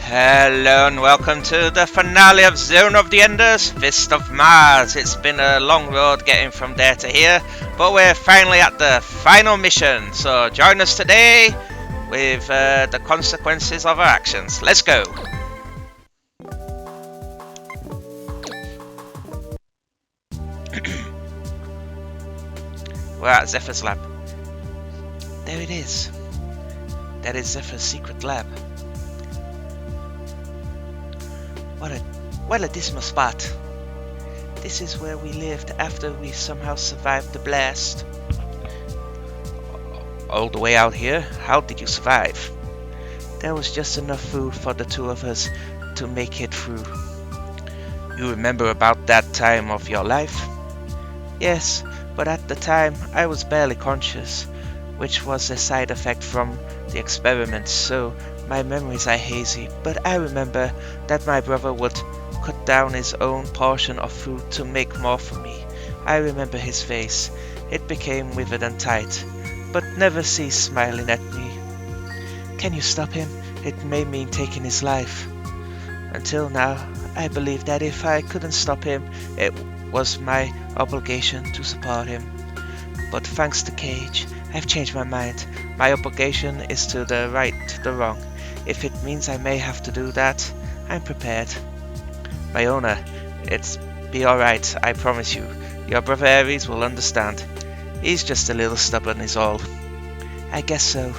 Hello and welcome to the finale of Zone of the Enders, Fist of Mars. It's been a long road getting from there to here, but we're finally at the final mission. So join us today with the consequences of our actions. Let's go! We're at Zephyr's lab. There it is. That is Zephyr's secret lab. What a dismal spot. This is where we lived after we somehow survived the blast. All the way out here? How did you survive? There was just enough food for the two of us to make it through. You remember about that time of your life? Yes, but at the time I was barely conscious, which was a side effect from the experiment, so my memories are hazy, but I remember that my brother would cut down his own portion of food to make more for me. I remember his face. It became withered and tight, but never ceased smiling at me. Can you stop him? It may mean taking his life. Until now, I believed that if I couldn't stop him, it was my obligation to support him. But thanks to Cage, I've changed my mind. My obligation is to the right, the wrong. If it means I may have to do that, I'm prepared. Fiona, it's be alright, I promise you. Your brother Ares will understand. He's just a little stubborn is all. I guess so.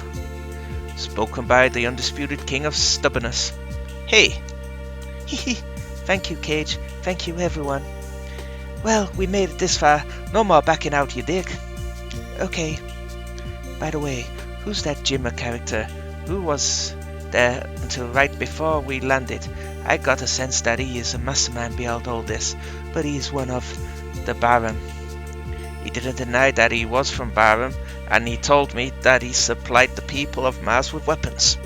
Spoken by the undisputed king of stubbornness. Hey! Hehe. Thank you, Cage. Thank you, everyone. Well, we made it this far. No more backing out, you dig? Okay. By the way, who's that Jimmer character? Who was there until right before we landed? I got a sense that he is a mastermind behind all this, but he is one of the Barum. He didn't deny that he was from Barum, and he told me that he supplied the people of Mars with weapons.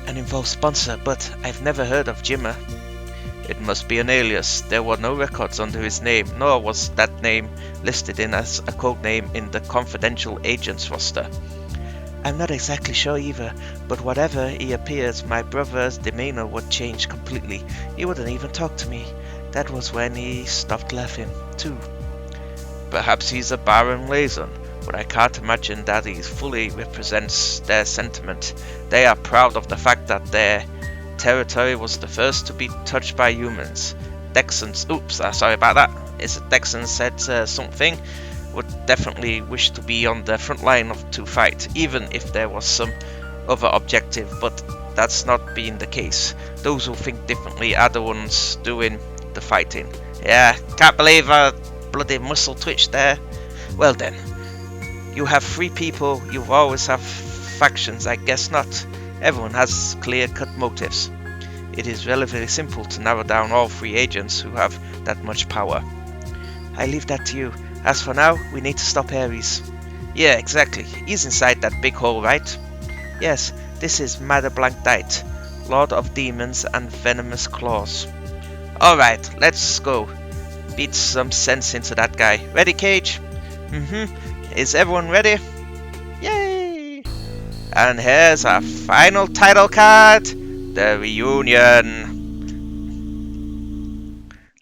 An involved sponsor, but I've never heard of Jimmer. It must be an alias. There were no records under his name, nor was that name listed in as a code name in the confidential agents roster. I'm not exactly sure either, but whatever he appears, my brother's demeanor would change completely. He wouldn't even talk to me. That was when he stopped laughing, too. Perhaps he's a Barum liaison, but I can't imagine that he fully represents their sentiment. They are proud of the fact that their territory was the first to be touched by humans. Texans, sorry about that. Is it Texans said something? Would definitely wish to be on the front line to fight, even if there was some other objective, but that's not being the case. Those who think differently are the ones doing the fighting. Yeah, can't believe a bloody muscle twitch there. Well then, you have three people, you always have factions, I guess not. Everyone has clear-cut motives. It is relatively simple to narrow down all three agents who have that much power. I leave that to you. As for now, we need to stop Ares. Yeah, exactly. He's inside that big hole, right? Yes, this is Matter Blank Dite, Lord of Demons and Venomous Claws. Alright, let's go. Beat some sense into that guy. Ready, Cage? Is everyone ready? Yay! And here's our final title card, the reunion.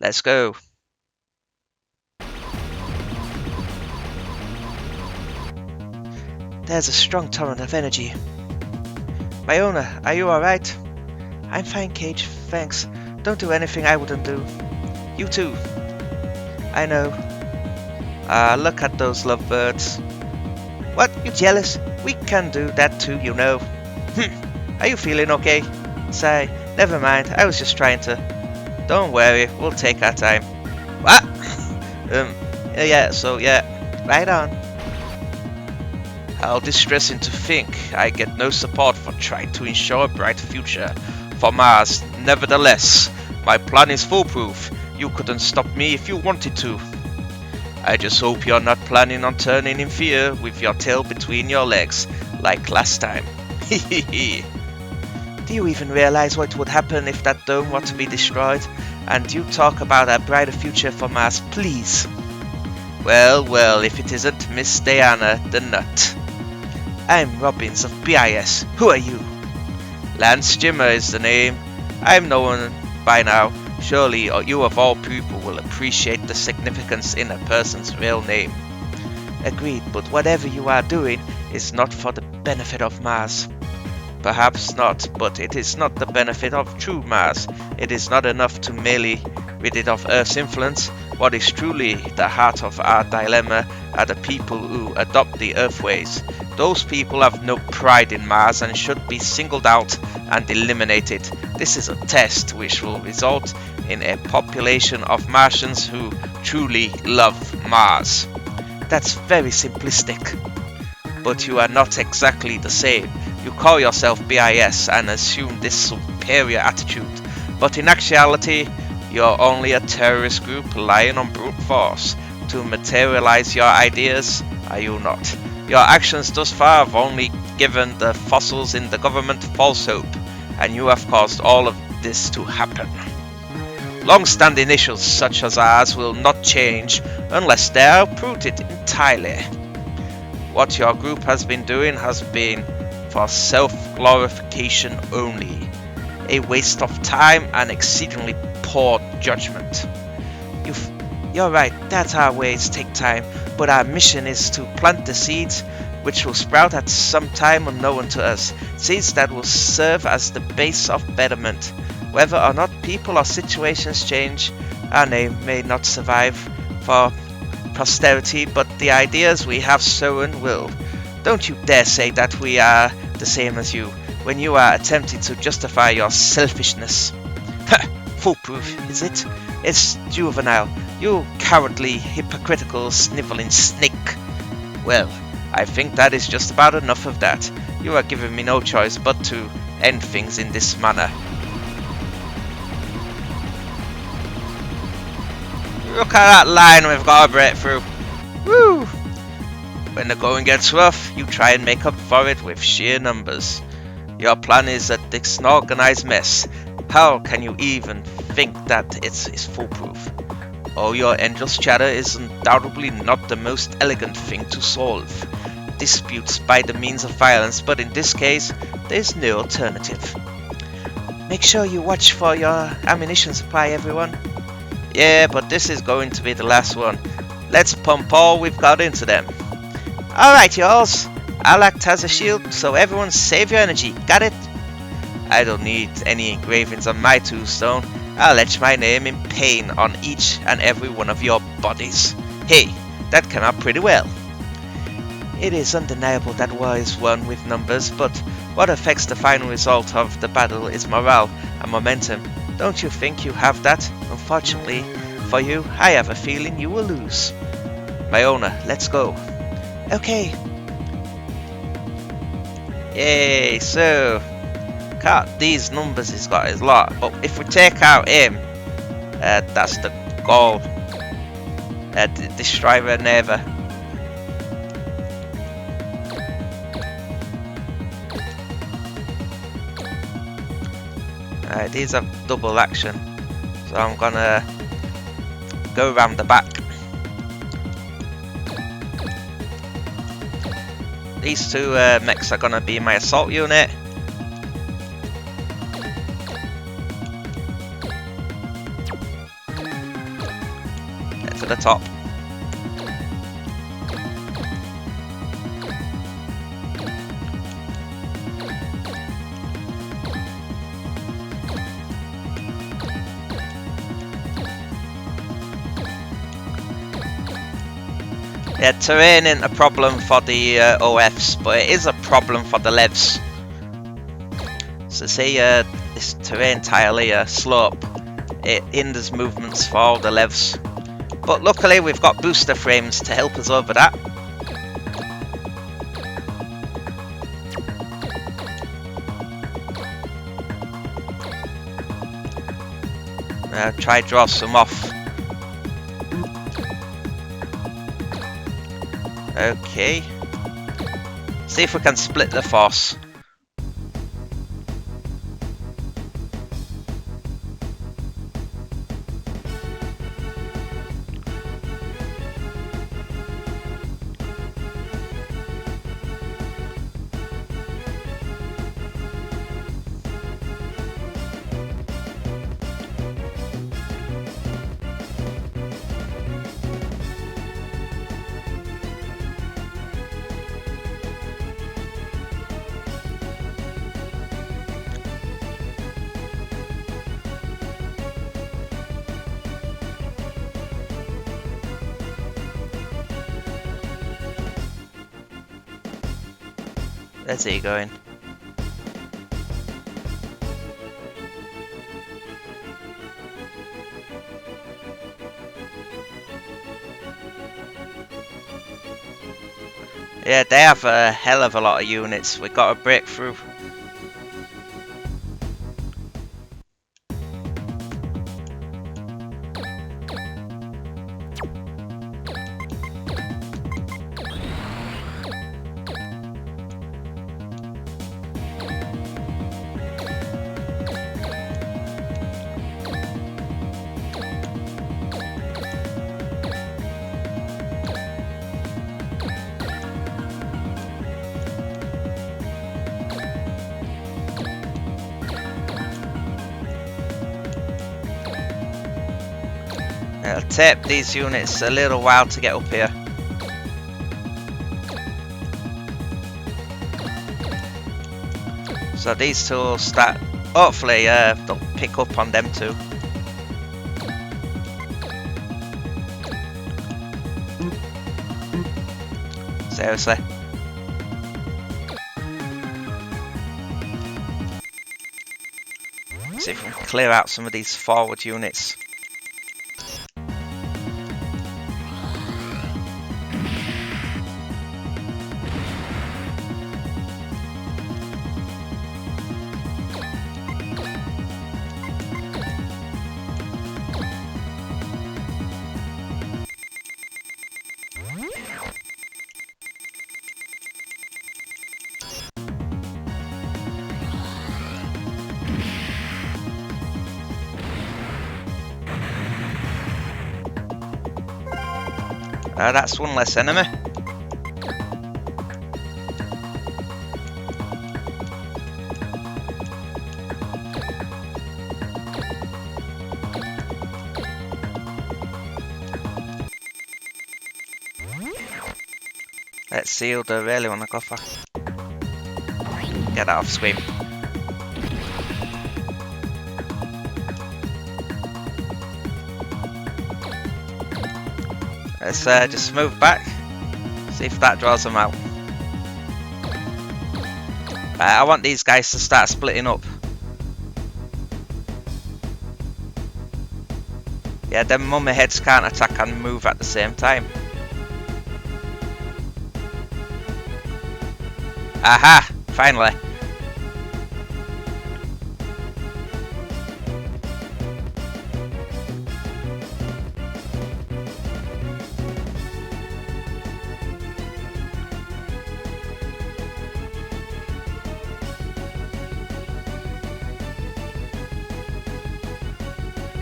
Let's go. There's a strong torrent of energy. Fiona, are you alright? I'm fine, Cage, thanks. Don't do anything I wouldn't do. You too. I know. Look at those lovebirds. What, you jealous? We can do that too, you know. Are you feeling okay? Sigh, never mind, I was just trying to. Don't worry, we'll take our time. What? yeah, right on. How distressing to think I get no support for trying to ensure a bright future for Mars. Nevertheless, my plan is foolproof. You couldn't stop me if you wanted to. I just hope you're not planning on turning in fear with your tail between your legs, like last time. Hehehe. Do you even realize what would happen if that dome were to be destroyed? And you talk about a brighter future for Mars, please. Well, if it isn't Miss Diana the Nut. I'm Robbins of BIS. Who are you? Lance Jimmer is the name. I'm known by now. Surely you of all people will appreciate the significance in a person's real name. Agreed, but whatever you are doing is not for the benefit of Mars. Perhaps not, but it is not the benefit of true Mars. It is not enough to merely rid it of Earth's influence. What is truly the heart of our dilemma are the people who adopt the Earthways. Those people have no pride in Mars and should be singled out and eliminated. This is a test which will result in a population of Martians who truly love Mars. That's very simplistic. But you are not exactly the same. You call yourself BIS and assume this superior attitude, but in actuality, you're only a terrorist group relying on brute force to materialize your ideas, are you not? Your actions thus far have only given the fossils in the government false hope, and you have caused all of this to happen. Long-standing issues such as ours will not change unless they are uprooted entirely. What your group has been doing has been for self-glorification only, a waste of time and exceedingly poor judgment. You're right, that our ways take time, but our mission is to plant the seeds which will sprout at some time unknown to us, seeds that will serve as the base of betterment. Whether or not people or situations change, our name may not survive for posterity, but the ideas we have sown will. Don't you dare say that we are the same as you, when you are attempting to justify your selfishness. Foolproof, is it? It's juvenile, you cowardly, hypocritical, snivelling snake. Well, I think that is just about enough of that. You are giving me no choice but to end things in this manner. Look at that line we've got to break through. Woo! When the going gets rough, you try and make up for it with sheer numbers. Your plan is a disorganized mess. How can you even think that it's foolproof? All your endless chatter is undoubtedly not the most elegant thing to solve. Disputes by the means of violence, but in this case, there's no alternative. Make sure you watch for your ammunition supply, everyone. Yeah, but this is going to be the last one. Let's pump all we've got into them. Alright, y'alls. I'll act as a shield, so everyone save your energy. Got it? I don't need any engravings on my tombstone. I'll etch my name in pain on each and every one of your bodies. Hey, that came out pretty well. It is undeniable that war is won with numbers, but what affects the final result of the battle is morale and momentum. Don't you think you have that? Unfortunately for you, I have a feeling you will lose. Myona, let's go. Okay. Yay, so cut these numbers he's got his lot, but if we take out him, that's the goal. Destroy Neva. These have double action, so I'm gonna go around the back. These two mechs are gonna be my assault unit. Get to the top. Yeah, terrain isn't a problem for the OFs, but it is a problem for the Levs. So say this terrain entirely slope, it hinders movements for all the Levs. But luckily we've got booster frames to help us over that. Try draw some off. Okay. See if we can split the force. Where's he going? Yeah, they have a hell of a lot of units. We got a breakthrough. It'll take these units a little while to get up here. So these two will start, hopefully they'll pick up on them too. Seriously. See if we can clear out some of these forward units. That's one less enemy. Let's see who they really want to go for. Get that off screen. Let's just move back, see if that draws them out. I want these guys to start splitting up. Yeah, them mummy heads can't attack and move at the same time. Aha! Finally!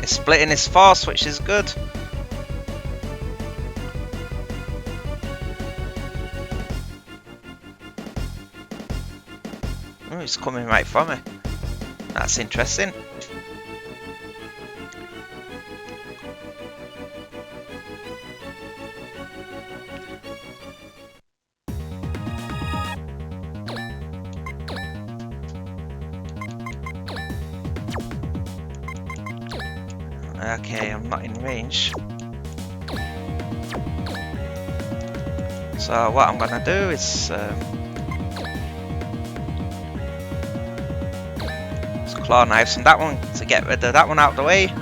It's splitting his force, which is good. Oh, he's coming right for me. That's interesting. Okay, I'm not in range. So what I'm gonna do is claw knives on that one to get rid of that one out of the way.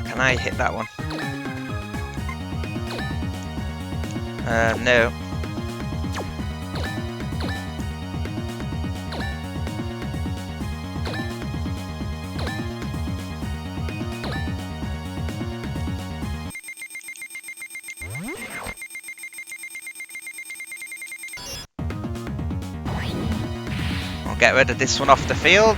Can I hit that one? No. I'll get rid of this one off the field.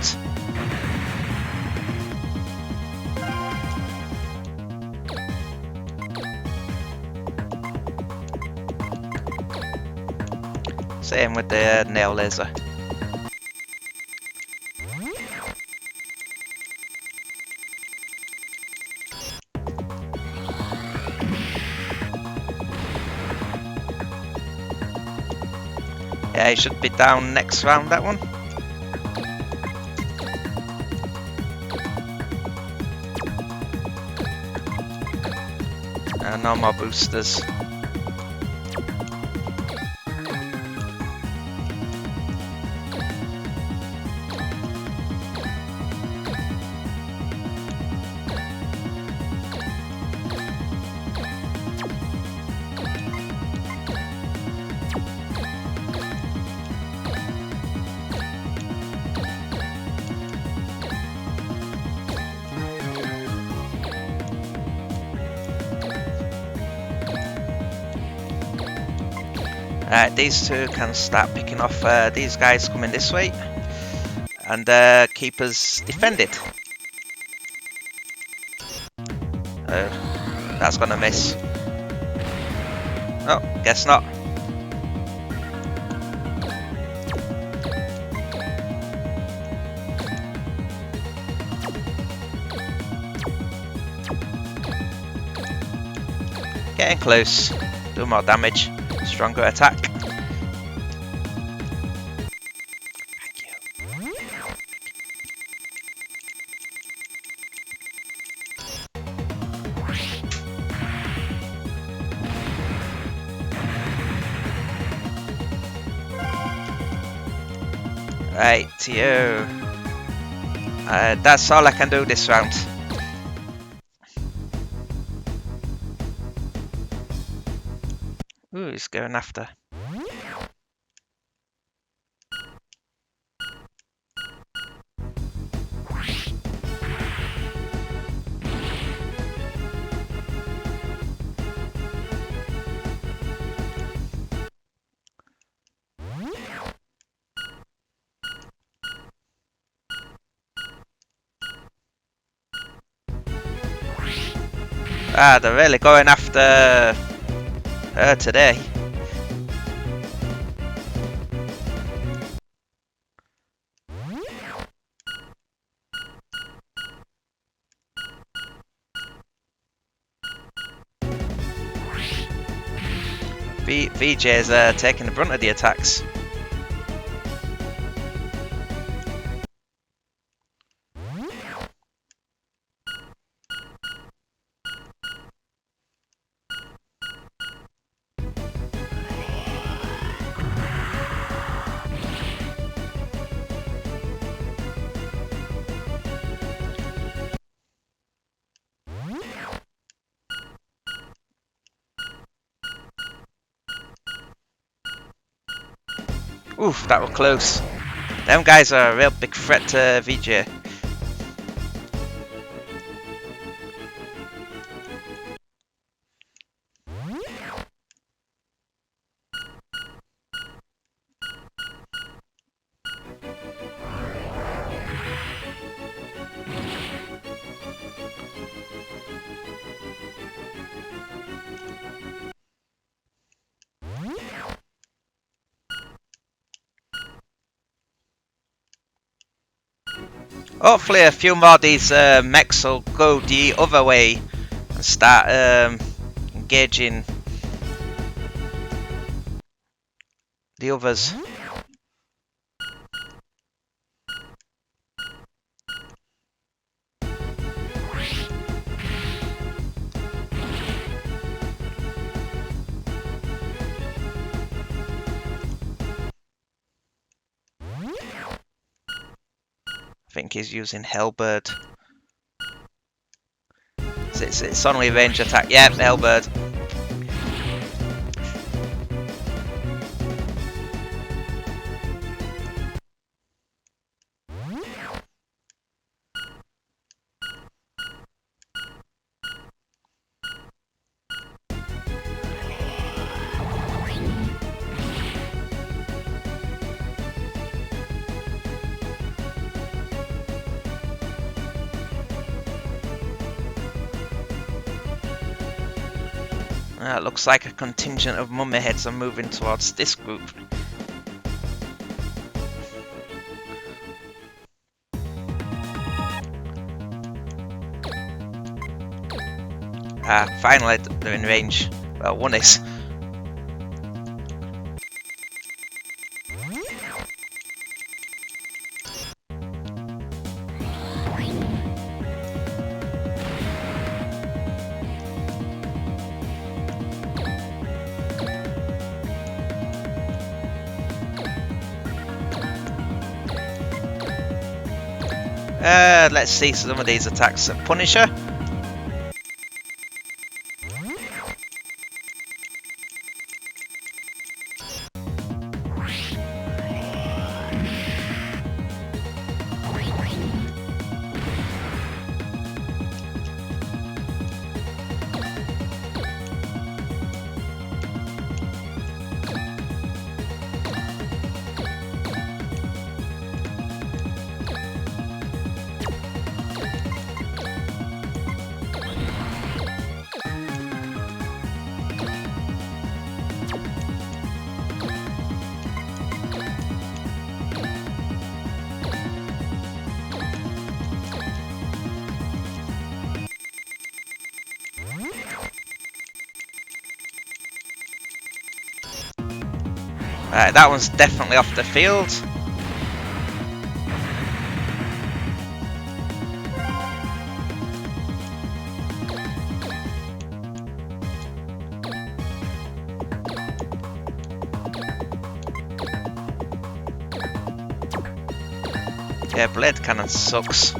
Same with the nail laser. Yeah, it should be down next round, that one. No more boosters. These two can start picking off these guys coming this way, and keep us defended. That's gonna miss. Oh, guess not. Getting close. Do more damage. Stronger attack. Right, to you. That's all I can do this round. Ooh, he's going after. Ah, they're really going after her today. VJ's taking the brunt of the attacks. Oof, that was close. Them guys are a real big threat to VJ. Hopefully a few more of these mechs will go the other way and start engaging the others. I think he's using Hellbird. It's only range attack. Yep, Hellbird. It looks like a contingent of mummy heads are moving towards this group. Ah, finally they're in range. Well, one is. Let's see some of these attacks. Punisher. That one's definitely off the field. Yeah, blade cannon sucks.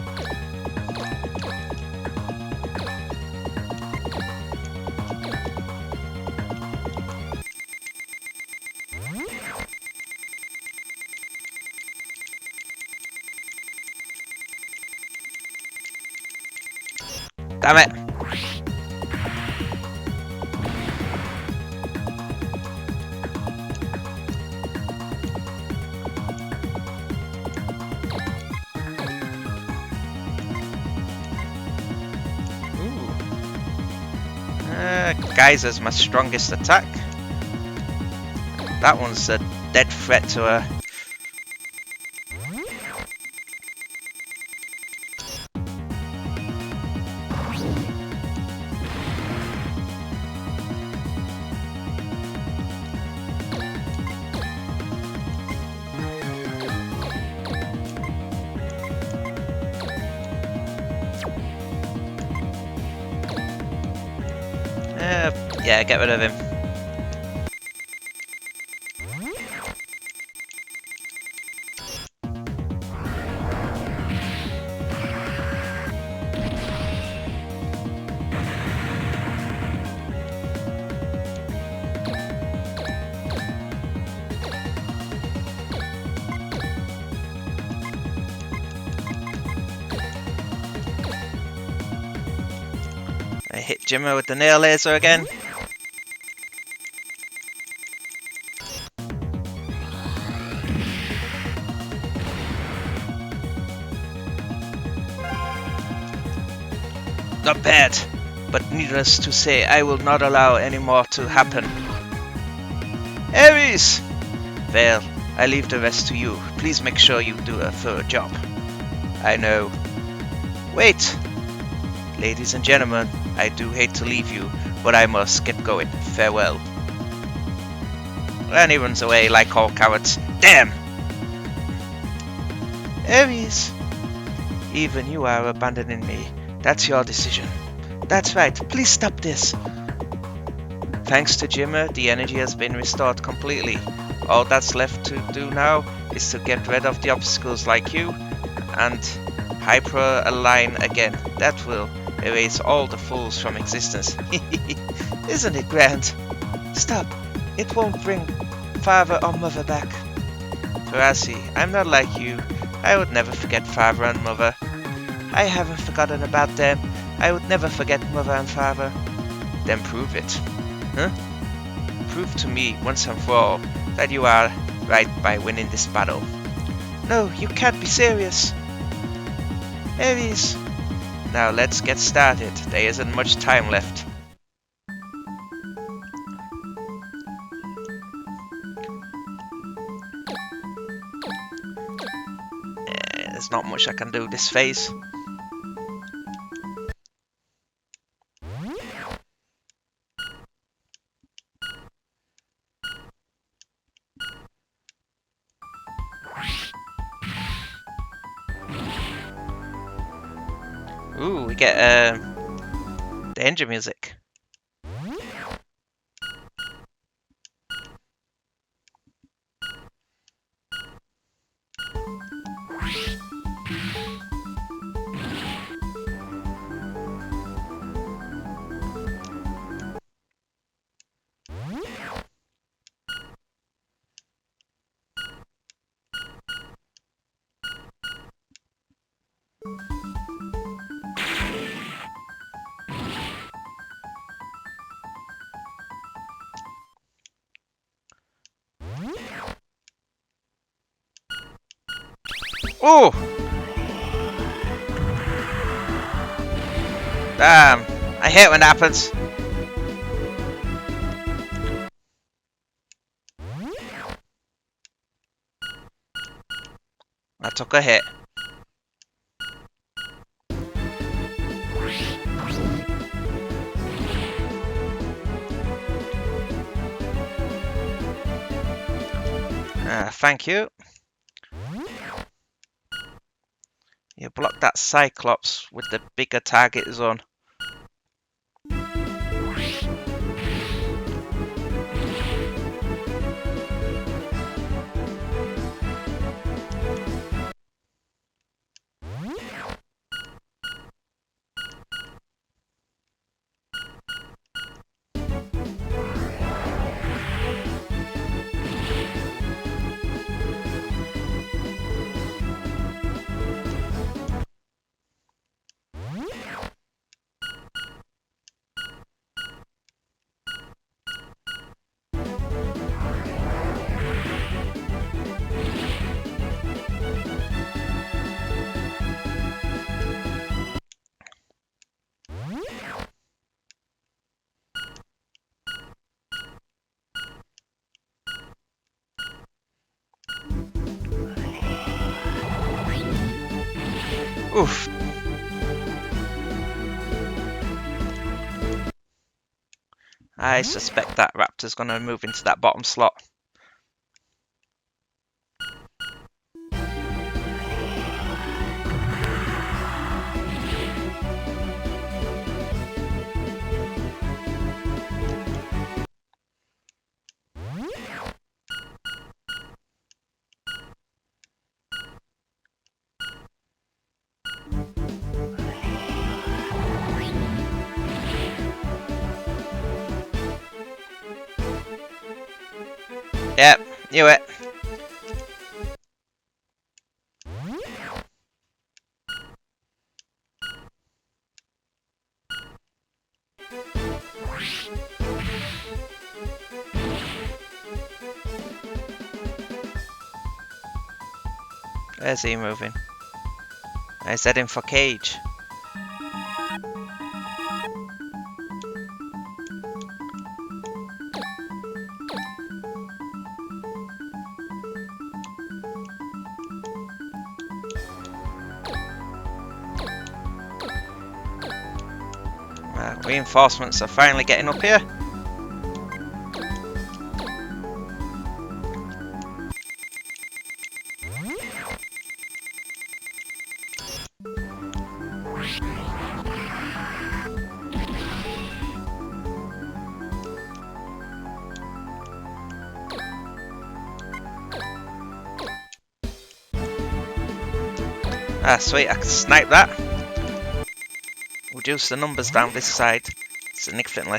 Damn it! Geyser's my strongest attack. That one's a dead threat to her. Yeah, get rid of him. I hit Jimmer with the nail laser again. Not bad, but needless to say, I will not allow any more to happen. Ares! Well, I leave the rest to you. Please make sure you do a thorough job. I know. Wait! Ladies and gentlemen, I do hate to leave you, but I must get going. Farewell. And he runs away like all cowards. Damn! Ares! Even you are abandoning me. That's your decision. That's right, please stop this. Thanks to Jimmer, the energy has been restored completely. All that's left to do now is to get rid of the obstacles like you and hyper-align again. That will erase all the fools from existence. Isn't it grand? Stop. It won't bring father or mother back. Pharasi, I'm not like you. I would never forget father and mother. I haven't forgotten about them. I would never forget mother and father. Then prove it. Huh? Prove to me once and for all that you are right by winning this battle. No, you can't be serious. Ares. Now let's get started. There isn't much time left. There's not much I can do this phase. Ooh, we get danger music. Oh! Damn. I hate when that happens. I took a hit. Thank you. You block that Cyclops with the bigger target zone. Oof. I suspect that Raptor's gonna move into that bottom slot. Yep, knew it. Where's he moving? He's heading for Cage. Reinforcements are finally getting up here. Ah, sweet, I can snipe that. Reduce the numbers down this side significantly.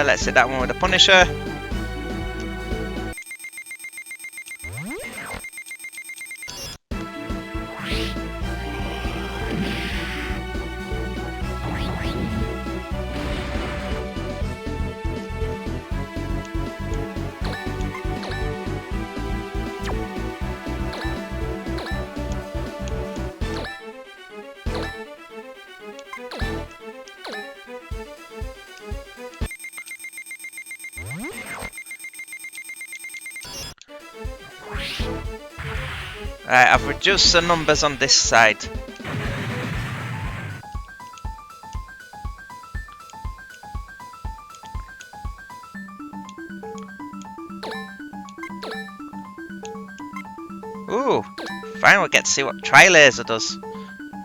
Let's hit that one with the Punisher. Right, I've reduced the numbers on this side. Ooh, finally get to see what Tri-Laser does.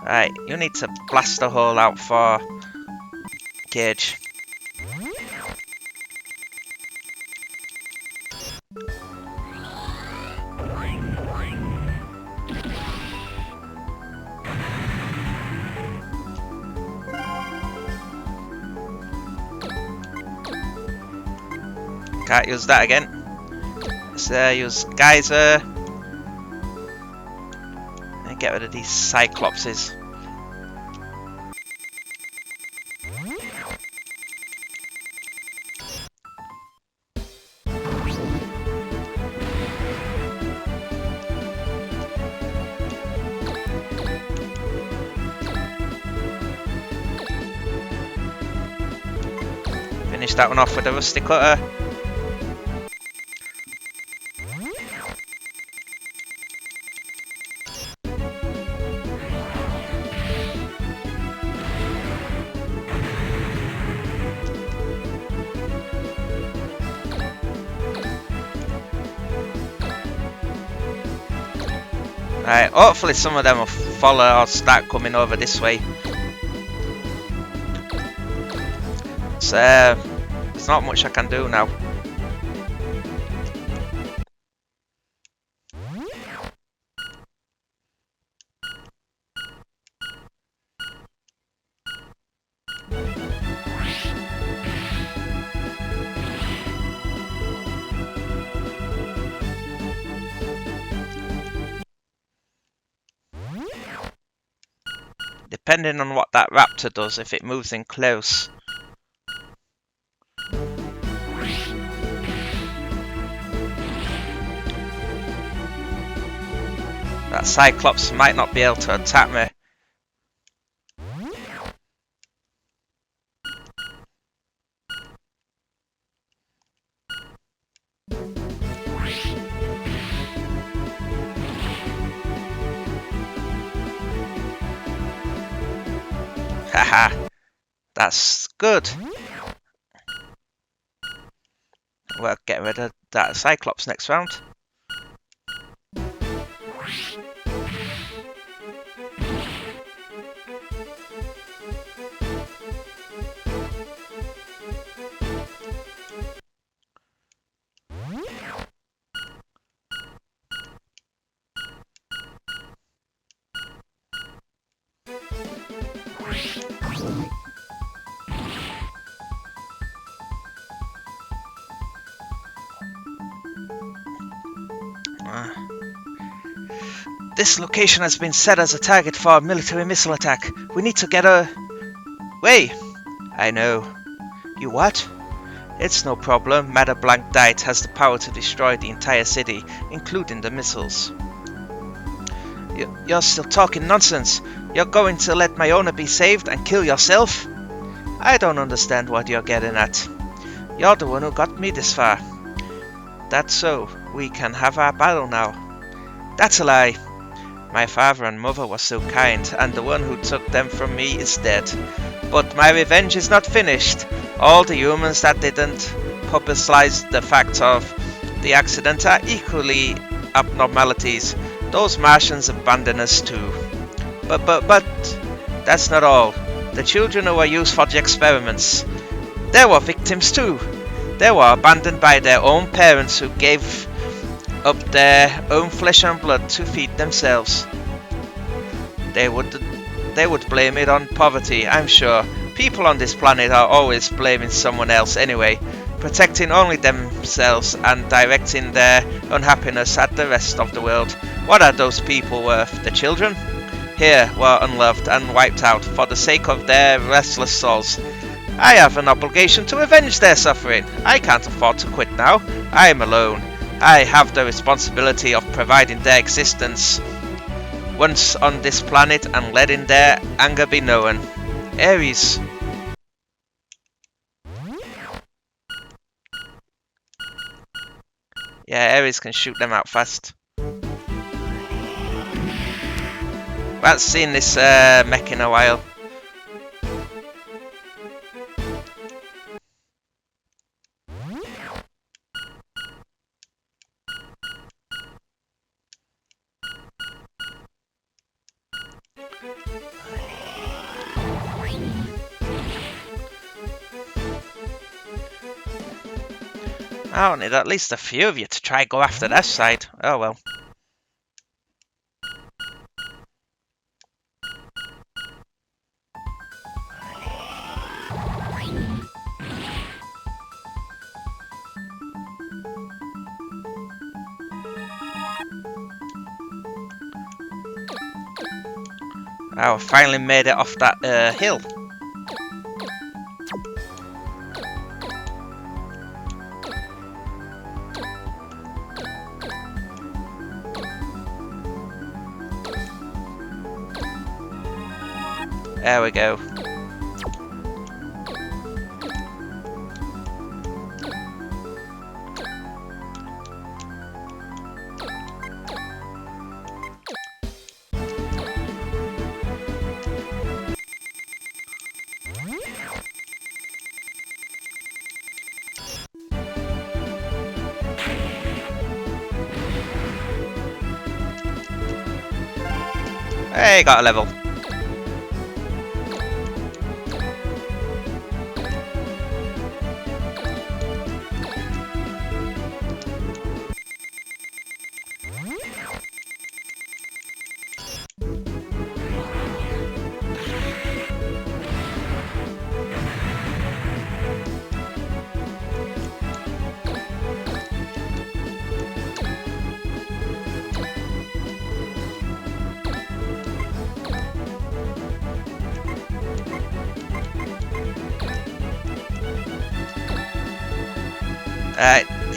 Right, you need to blast a hole out for Gage. Can't use that again. Let's use Geyser. And get rid of these Cyclopses. Finish that one off with a Rusty Cutter. Right, hopefully some of them will follow or start coming over this way. So, there's not much I can do now. Depending on what that raptor does, if it moves in close. That Cyclops might not be able to attack me. Haha, that's good. We'll get rid of that Cyclops next round. This location has been set as a target for a military missile attack. We need to get away. I know. You what? It's no problem. Matter Blank Diet has the power to destroy the entire city, including the missiles. You're still talking nonsense. You're going to let my owner be saved and kill yourself? I don't understand what you're getting at. You're the one who got me this far. That's so. We can have our battle now. That's a lie. My father and mother were so kind, and the one who took them from me is dead. But my revenge is not finished. All the humans that didn't publicize the fact of the accident are equally abnormalities. Those Martians abandoned us too. But that's not all. The children who were used for the experiments, they were victims too. They were abandoned by their own parents who gave up their own flesh and blood to feed themselves. They would blame it on poverty, I'm sure. People on this planet are always blaming someone else anyway, protecting only themselves and directing their unhappiness at the rest of the world. What are those people worth? The children? Here were unloved and wiped out for the sake of their restless souls. I have an obligation to avenge their suffering. I can't afford to quit now. I am alone. I have the responsibility of providing their existence once on this planet and letting their anger be known. Ares. Yeah, Ares can shoot them out fast. Haven't seen this mech in a while. I need at least a few of you to try go after that side. Oh well. Oh, finally made it off that hill. There we go. Hey, got a level.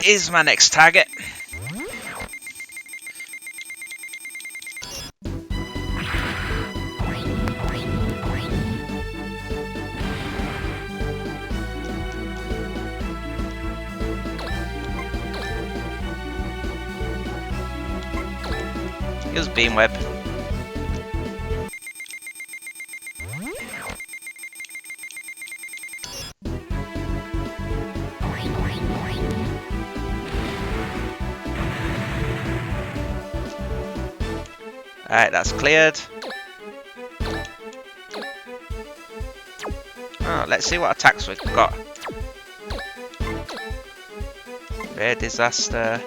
Is my next target. Use beam web. Alright, that's cleared. Oh, let's see what attacks we've got. Rare disaster.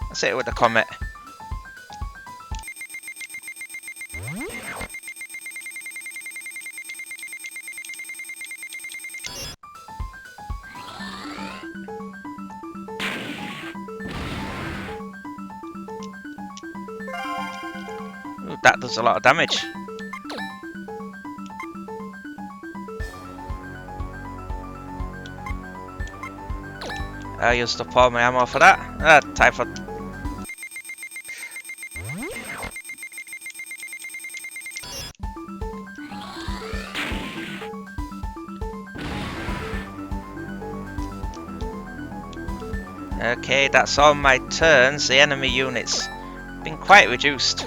Let's hit it with the comet. Ooh, that does a lot of damage. I used up all my ammo for that. Time for... Okay, that's all my turns. The enemy units been quite reduced.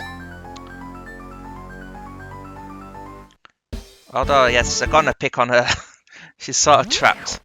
Although, yes, they're gonna pick on her. She's sort of trapped.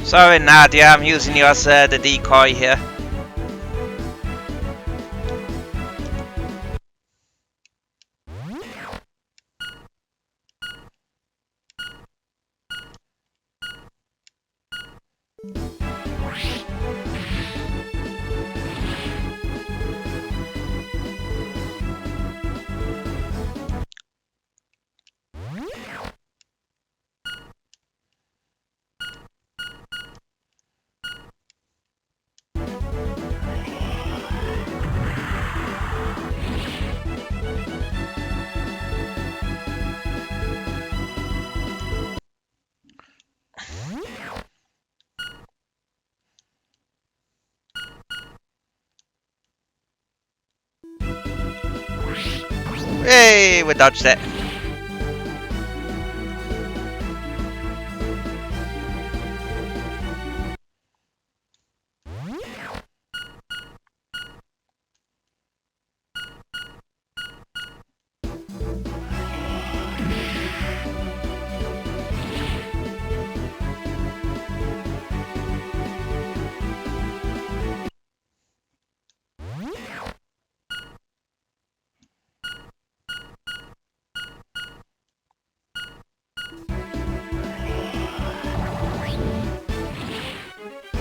Sorry, Nadia, I'm using you as the decoy here. Hey, we dodged it.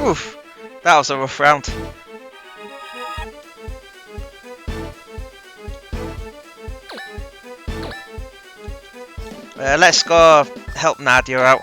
Oof, that was a rough round. Let's go help Nadia out.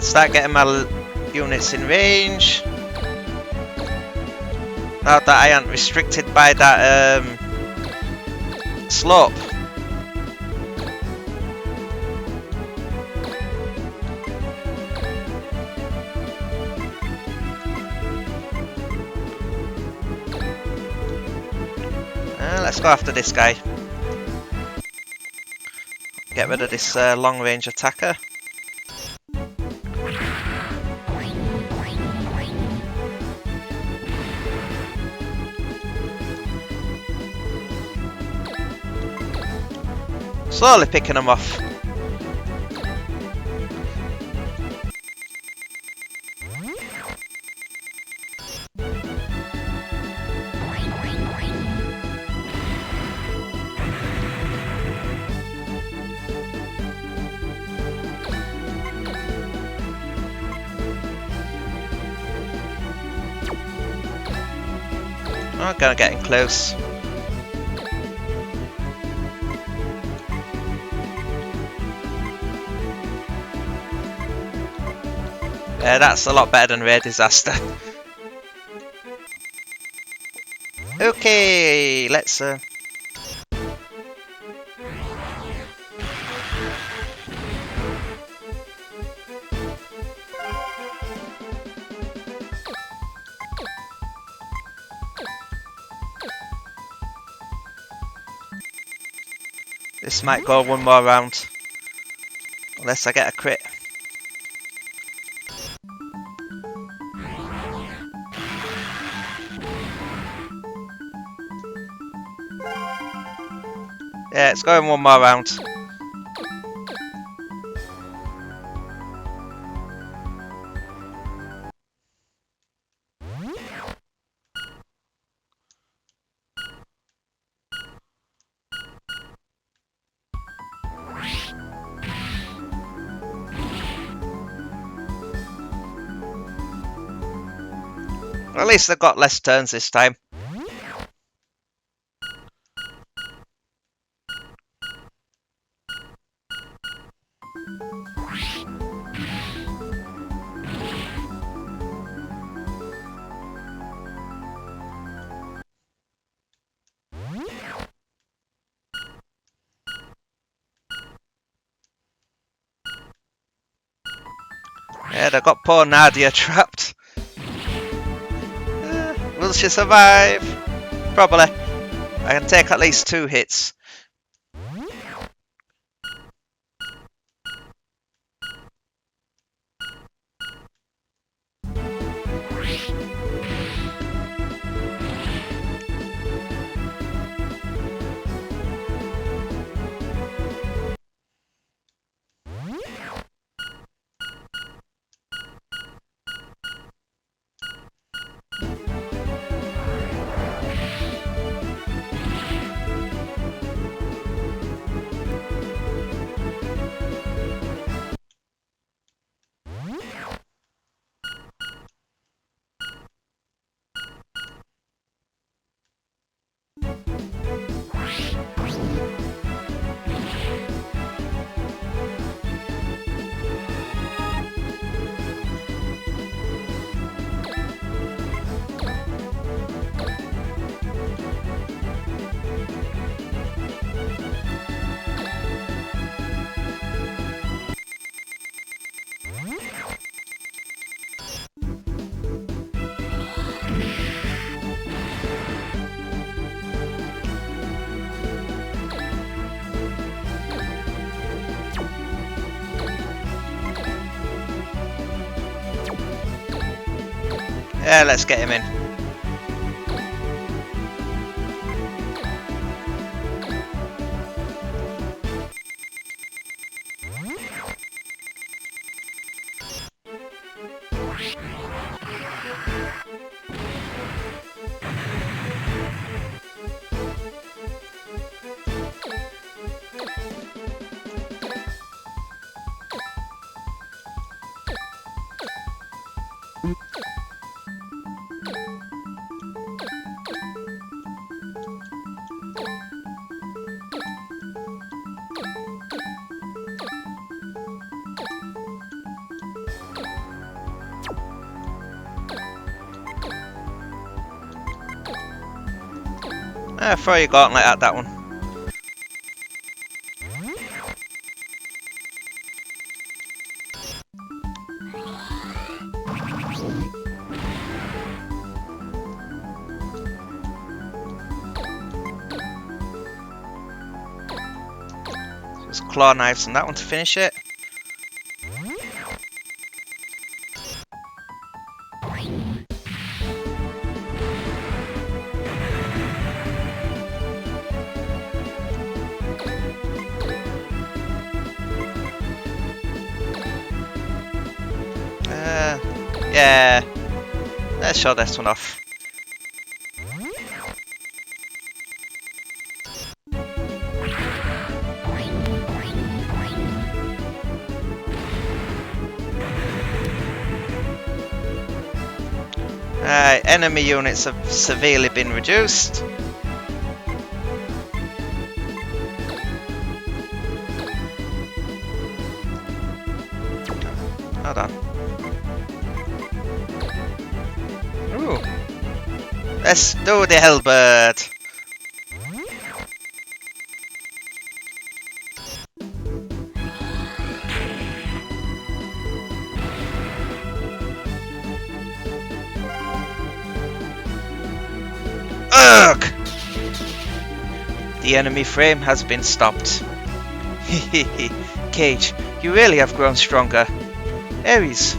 Start getting my units in range. Now that I aren't restricted by that slope. Let's go after this guy. Get rid of this long range attacker. Slowly picking them off. I'm gonna get in close. That's a lot better than Rare Disaster. Okay, let's this might go one more round. Unless I get a crit. Yeah, it's going one more round. At least I've got less turns this time. Yeah, they've got poor Nadia trapped. Will she survive? Probably. I can take at least 2 hits. Yeah, let's get him in. Throw your gauntlet at that one. Just claw knives on that one to finish it. Yeah, let's show this one off. Enemy units have severely been reduced. Hold on. Ooh. Let's do the halberd. Ugh! The enemy frame has been stopped. Cage, you really have grown stronger. Ares,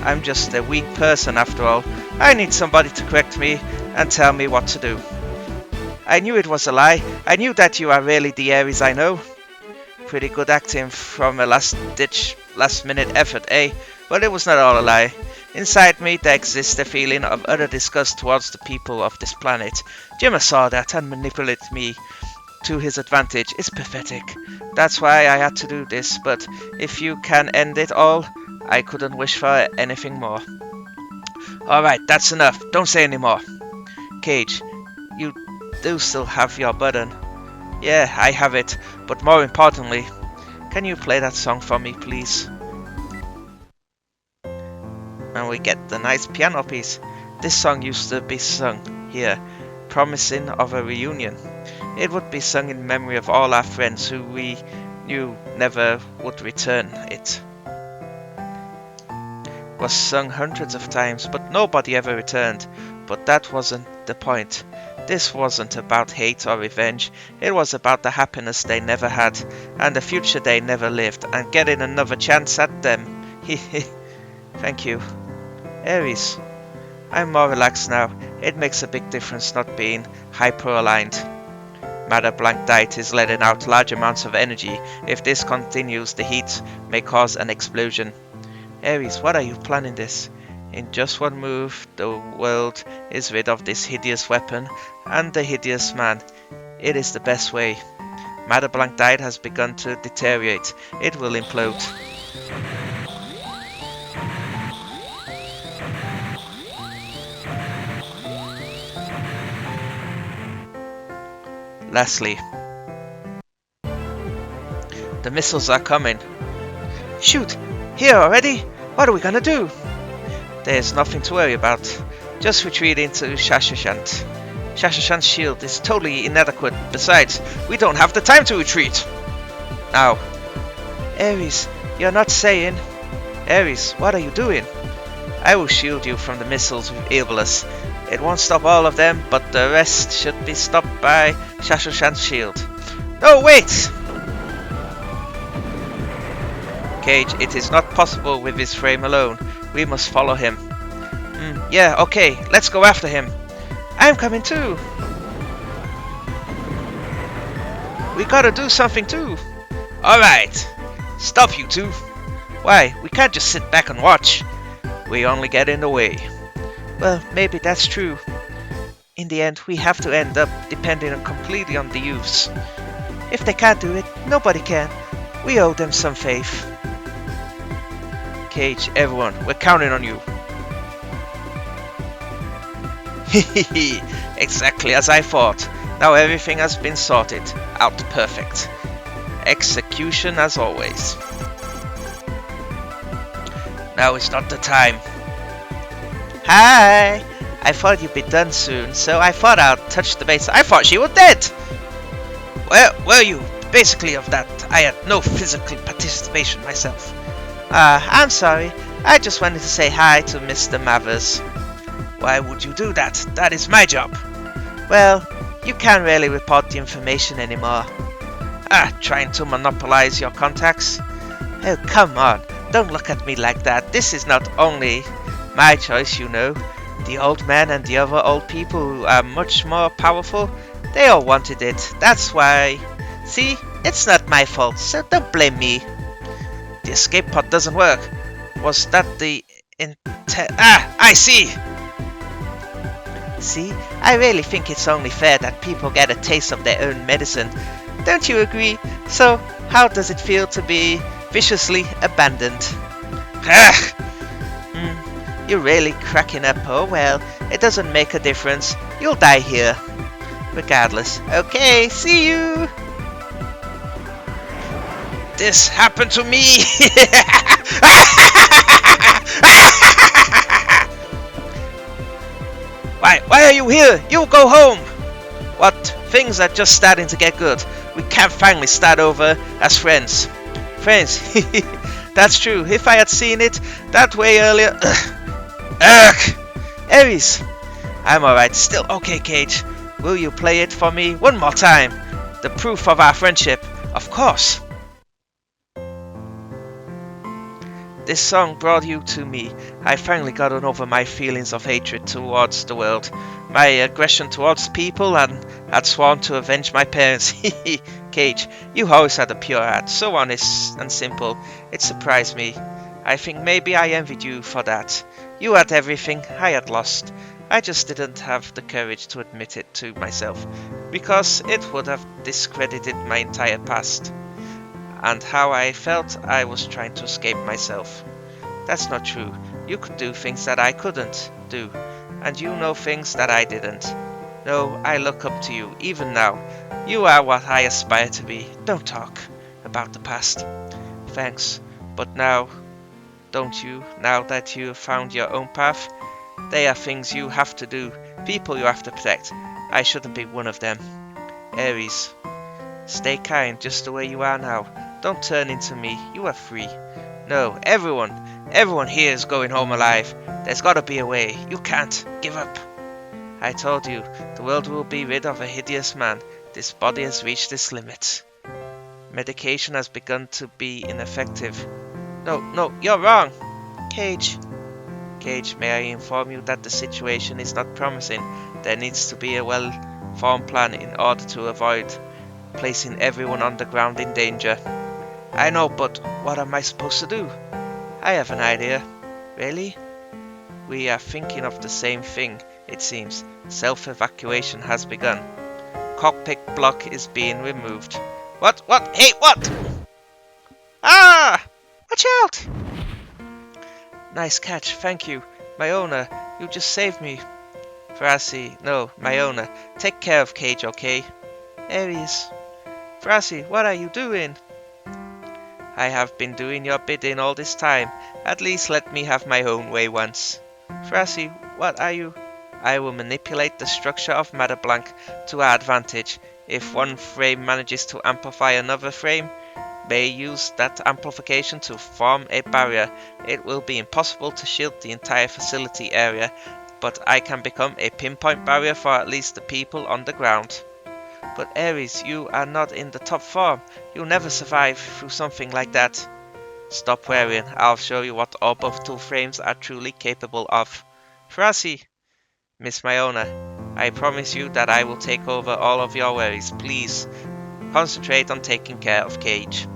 I'm just a weak person after all. I need somebody to correct me and tell me what to do. I knew it was a lie. I knew that you are really the Ares I know. Pretty good acting from a last-minute effort, eh? But it was not all a lie. Inside me there exists a feeling of utter disgust towards the people of this planet. Jimmer saw that and manipulated me to his advantage. It's pathetic. That's why I had to do this, but if you can end it all, I couldn't wish for anything more. Alright, that's enough. Don't say any more. Cage, you do still have your button. Yeah, I have it, but more importantly, can you play that song for me, please? And we get the nice piano piece. This song used to be sung here, promising of a reunion. It would be sung in memory of all our friends who we knew never would return. It was sung hundreds of times, but nobody ever returned. But that wasn't the point. This wasn't about hate or revenge. It was about the happiness they never had, and the future they never lived, and getting another chance at them. Thank you. Ares, I'm more relaxed now. It makes a big difference not being hyper-aligned. Matter Blank Diet is letting out large amounts of energy. If this continues, the heat may cause an explosion. Ares, what are you planning this? In just one move, the world is rid of this hideous weapon and the hideous man. It is the best way. Matter Blank Diet has begun to deteriorate. It will implode. Lastly, the missiles are coming. Shoot! Here already? What are we gonna do? There's nothing to worry about. Just retreat into Shashashant. Shashashant's shield is totally inadequate. Besides, we don't have the time to retreat. Now. Ares, you're not saying... Ares, what are you doing? I will shield you from the missiles with Evilus. It won't stop all of them, but the rest should be stopped by Shashashant's shield. No, wait! Cage, it is not possible with his frame alone. We must follow him. Yeah, okay, let's go after him. I'm coming too. We gotta do something too. Alright, stop you two. Why, we can't just sit back and watch. We only get in the way. Well, maybe that's true. In the end, we have to end up depending completely on the youths. If they can't do it, nobody can. We owe them some faith. Cage, everyone, we're counting on you. Hehehe, exactly as I thought. Now everything has been sorted out perfect. Execution as always. Now is not the time. Hi! I thought you'd be done soon, so I thought I'd touch the base. I thought she was dead! Where were you? Basically of that, I had no physical participation myself. I'm sorry. I just wanted to say hi to Mr. Mathers. Why would you do that? That is my job. Well, you can't really report the information anymore. Trying to monopolize your contacts? Oh, come on. Don't look at me like that. This is not only my choice, you know. The old man and the other old people who are much more powerful, they all wanted it. That's why. See, it's not my fault, so don't blame me. The escape pod doesn't work. Was that the intent? I see! See, I really think it's only fair that people get a taste of their own medicine. Don't you agree? So, how does it feel to be viciously abandoned? You're really cracking up. Oh well, it doesn't make a difference. You'll die here. Regardless. Okay, see you! This happened to me! Why are you here? You go home! What? Things are just starting to get good. We can finally start over as friends. Friends? That's true. If I had seen it that way earlier... Ugh! Ares! I'm alright. Still okay, Cage. Will you play it for me one more time? The proof of our friendship. Of course. This song brought you to me. I finally gotten over my feelings of hatred towards the world, my aggression towards people, and had sworn to avenge my parents. Cage, you always had a pure heart, so honest and simple. It surprised me. I think maybe I envied you for that. You had everything I had lost. I just didn't have the courage to admit it to myself, because it would have discredited my entire past. And how I felt I was trying to escape myself. That's not true. You could do things that I couldn't do, and you know things that I didn't. No, I look up to you, even now. You are what I aspire to be. Don't talk about the past. Thanks, but now, don't you, now that you have found your own path? They are things you have to do, people you have to protect. I shouldn't be one of them. Ares, stay kind just the way you are now. Don't turn into me, you are free. No, everyone here is going home alive. There's gotta be a way. You can't give up. I told you, the world will be rid of a hideous man. This body has reached its limit. Medication has begun to be ineffective. No, you're wrong. Cage, may I inform you that the situation is not promising. There needs to be a well-formed plan in order to avoid placing everyone on the ground in danger. I know, but what am I supposed to do? I have an idea. Really? We are thinking of the same thing, it seems. Self-evacuation has begun. Cockpit block is being removed. What? Hey, what? Ah! Watch out! Nice catch, thank you. Myona, you just saved me. Frasi, no, Myona, take care of Cage, okay? Ares. Frasi, what are you doing? I have been doing your bidding all this time. At least let me have my own way once. Frasi, what are you? I will manipulate the structure of Matter Blank to our advantage. If one frame manages to amplify another frame, may use that amplification to form a barrier. It will be impossible to shield the entire facility area, but I can become a pinpoint barrier for at least the people on the ground. But Ares, you are not in the top form. You'll never survive through something like that. Stop worrying. I'll show you what Orbital frames are truly capable of. Frasi, Miss Myona, I promise you that I will take over all of your worries. Please, concentrate on taking care of Cage.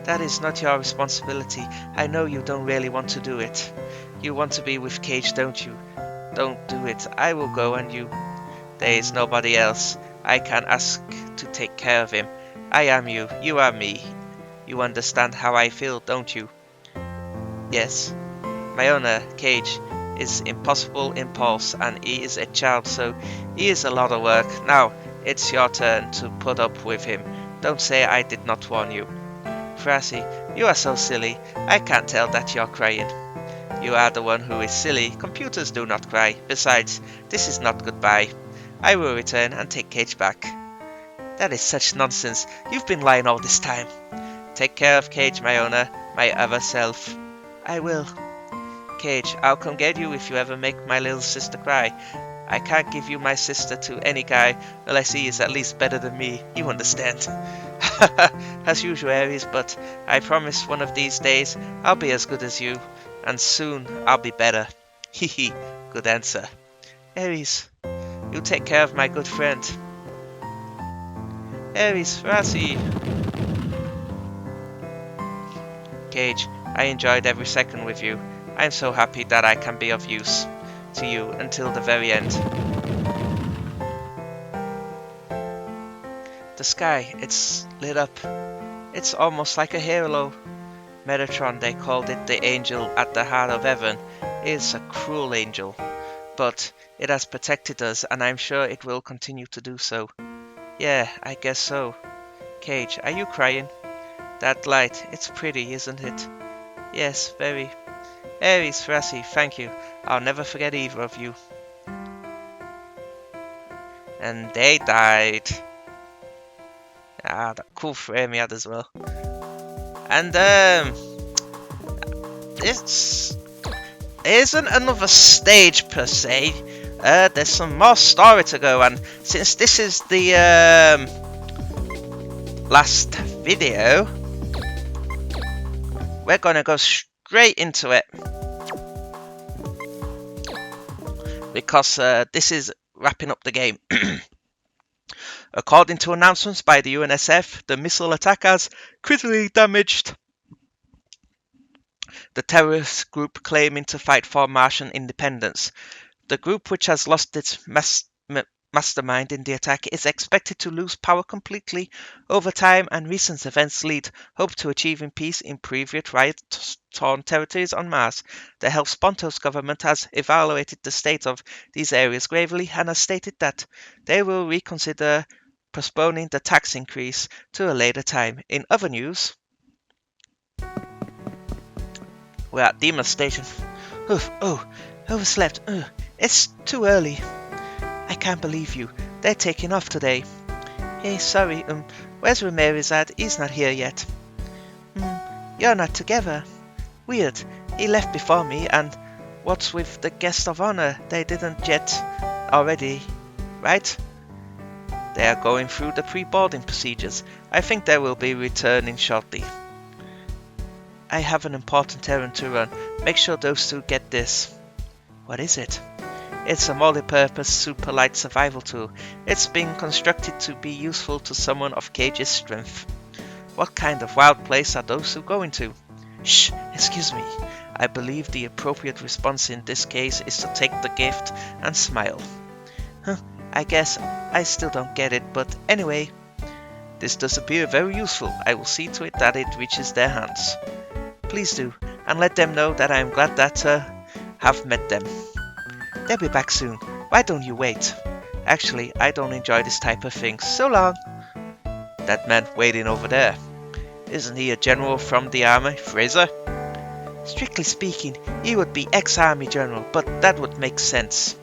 That is not your responsibility. I know you don't really want to do it. You want to be with Cage, don't you? Don't do it. I will go and you. There is nobody else I can ask to take care of him. I am you. You are me. You understand how I feel, don't you? Yes. Myona, Cage, is impossible impulse and he is a child, so he is a lot of work. Now, it's your turn to put up with him. Don't say I did not warn you. Frasi, you are so silly. I can't tell that you're crying. You are the one who is silly. Computers do not cry. Besides, this is not goodbye. I will return and take Cage back. That is such nonsense. You've been lying all this time. Take care of Cage, Myona, my other self. I will. Cage, I'll come get you if you ever make my little sister cry. I can't give you my sister to any guy unless he is at least better than me. You understand? As usual, Aries, but I promise one of these days I'll be as good as you, and soon I'll be better. Hehe, good answer. Aries, you take care of my good friend. Aries, Frasi. Cage, I enjoyed every second with you. I'm so happy that I can be of use to you until the very end. The sky, it's lit up. It's almost like a halo. Metatron, they called it the angel at the heart of heaven. It's a cruel angel, but it has protected us and I'm sure it will continue to do so. Yeah, I guess so. Cage, are you crying? That light, it's pretty, isn't it? Yes, very. Aries, Frasi, thank you. I'll never forget either of you. And they died. Ah, that cool frame he had as well. And this isn't another stage per se. There's some more story to go, and since this is the last video, we're gonna go straight into it because this is wrapping up the game. According to announcements by the UNSF, the missile attack has critically damaged the terrorist group claiming to fight for Martian independence. The group, which has lost its mastermind in the attack, is expected to lose power completely over time, and recent events lead hope to achieving peace in previous riot-torn territories on Mars. The Hellespontos government has evaluated the state of these areas gravely and has stated that they will reconsider postponing the tax increase to a later time. In other news, we're at Deimos Station. Overslept. It's too early. I can't believe you. They're taking off today. Hey, sorry, where's Ramirez at? He's not here yet. You're not together. Weird. He left before me, and what's with the guest of honor? They didn't yet already, right? They are going through the pre-boarding procedures. I think they will be returning shortly. I have an important errand to run. Make sure those two get this. What is it? It's a multi-purpose super light survival tool. It's been constructed to be useful to someone of Cage's strength. What kind of wild place are those two going to? Shh, excuse me. I believe the appropriate response in this case is to take the gift and smile. I guess I still don't get it, but anyway. This does appear very useful. I will see to it that it reaches their hands. Please do, and let them know that I am glad that have met them. They'll be back soon. Why don't you wait? Actually, I don't enjoy this type of thing. So long. That man waiting over there. Isn't he a general from the army, Fraser? Strictly speaking, he would be ex-army general, but that would make sense.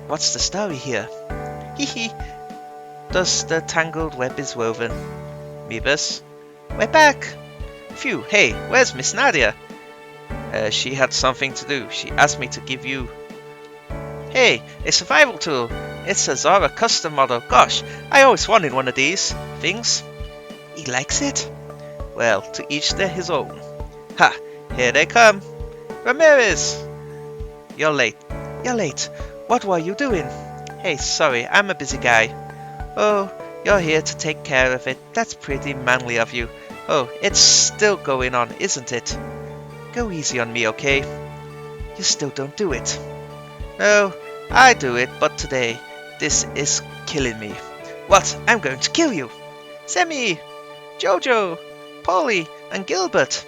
What's the story here? Hee. Thus the tangled web is woven. Meebus? We're back! Phew, hey, where's Miss Nadia? She had something to do. She asked me to give you... Hey, a survival tool. It's a Zora custom model. Gosh, I always wanted one of these things. He likes it? Well, to each his own. Ha, here they come. Ramirez! You're late. you're late. What were you doing? Hey, sorry, I'm a busy guy. Oh, you're here to take care of it. That's pretty manly of you. Oh, it's still going on, isn't it? Go easy on me, okay? You still don't do it. No, I do it, but today, this is killing me. What? I'm going to kill you! Sammy! Jojo! Polly! And Gilbert!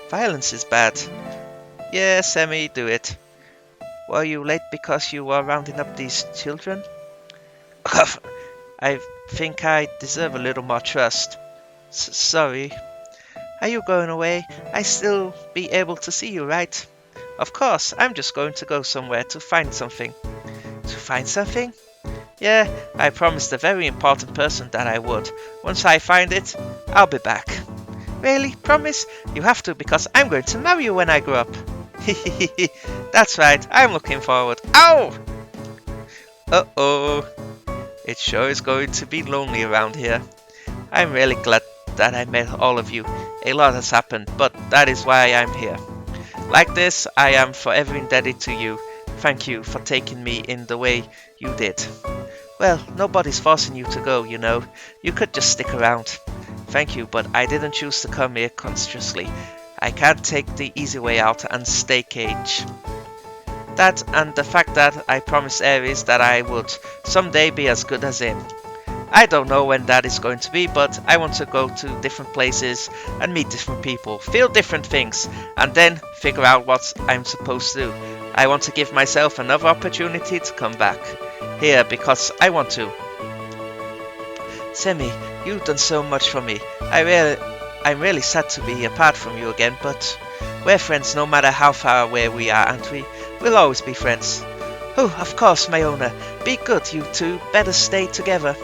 Violence is bad. Yeah, Sammy, do it. Were you late because you were rounding up these children? I think I deserve a little more trust. Sorry. Are you going away? I still be able to see you, right? Of course, I'm just going to go somewhere to find something. To find something? Yeah, I promised a very important person that I would. Once I find it, I'll be back. Really? Promise? You have to, because I'm going to marry you when I grow up. Hehehe, that's right, I'm looking forward. Ow! Uh-oh. It sure is going to be lonely around here. I'm really glad that I met all of you. A lot has happened, but that is why I'm here. Like this, I am forever indebted to you. Thank you for taking me in the way you did. Well, nobody's forcing you to go, you know. You could just stick around. Thank you, but I didn't choose to come here consciously. I can't take the easy way out and stay caged. That and the fact that I promised Ares that I would someday be as good as him. I don't know when that is going to be, but I want to go to different places and meet different people, feel different things, and then figure out what I'm supposed to do. I want to give myself another opportunity to come back here because I want to. Semi, you've done so much for me. I'm really sad to be apart from you again, but we're friends no matter how far away we are, aren't we? We'll always be friends. Oh, of course, Mayona. Be good, you two. Better stay together.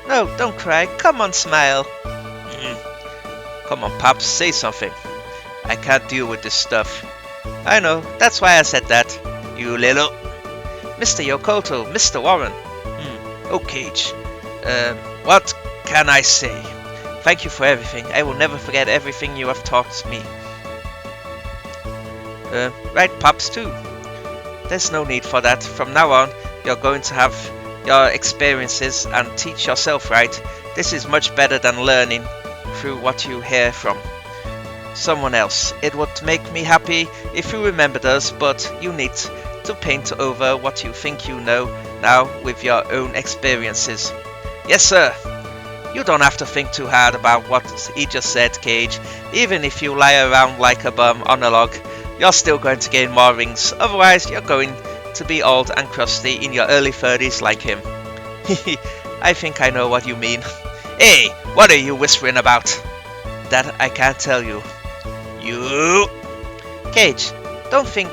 No, don't cry. Come on, smile. Come on, Pops, say something. I can't deal with this stuff. I know, that's why I said that. You little... Mr. Yokoto, Mr. Warren. Oh, Cage. What can I say? Thank you for everything. I will never forget everything you have taught me. Right, Pops, too. There's no need for that. From now on, you're going to have your experiences and teach yourself, right? This is much better than learning through what you hear from someone else. It would make me happy if you remembered us, but you need to paint over what you think you know now with your own experiences. Yes, sir. You don't have to think too hard about what he just said, Cage. Even if you lie around like a bum on a log, you're still going to gain more rings. Otherwise, you're going to be old and crusty in your early 30s like him. I think I know what you mean. Hey, what are you whispering about? That I can't tell you. You... Cage, don't think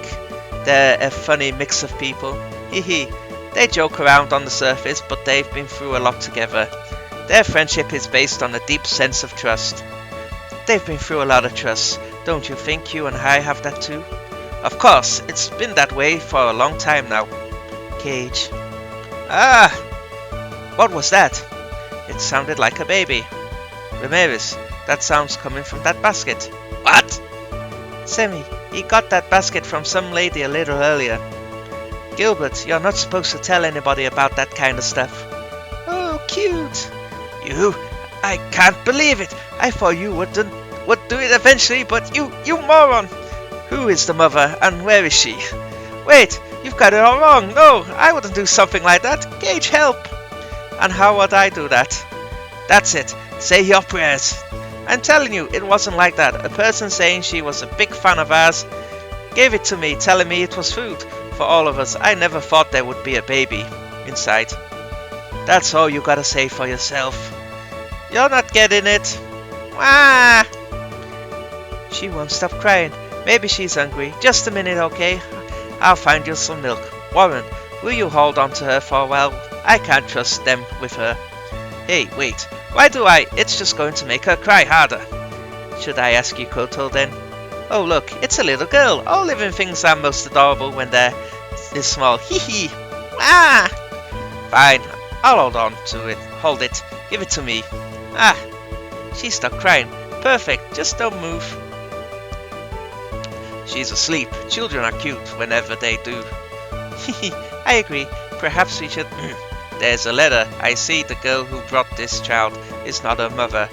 they're a funny mix of people. They joke around on the surface, but they've been through a lot together. Their friendship is based on a deep sense of trust. They've been through a lot of trust. Don't you think you and I have that too? Of course, it's been that way for a long time now. Cage. Ah! What was that? It sounded like a baby. Ramirez, that sound's coming from that basket. What? Semi, he got that basket from some lady a little earlier. Gilbert, you're not supposed to tell anybody about that kind of stuff. Oh, cute. You, I can't believe it. I thought you would do it eventually, but you moron. Who is the mother and where is she? Wait, you've got it all wrong. No, I wouldn't do something like that. Gage, help. And how would I do that? That's it. Say your prayers. I'm telling you, it wasn't like that. A person saying she was a big fan of ours gave it to me, telling me it was food for all of us. I never thought there would be a baby inside. That's all you gotta say for yourself. You're not getting it. Wah! She won't stop crying. Maybe she's hungry. Just a minute, okay? I'll find you some milk. Warren, will you hold on to her for a while? I can't trust them with her. Hey, wait. Why do I? It's just going to make her cry harder. Should I ask you, Koto, then? Oh, look, it's a little girl. All living things are most adorable when they're this small. Hee. Ah! Fine. I'll hold on to it. Hold it. Give it to me. Ah! She stopped crying. Perfect. Just don't move. She's asleep. Children are cute whenever they do. I agree. Perhaps we should... There's a letter. I see the girl who brought this child is not her mother.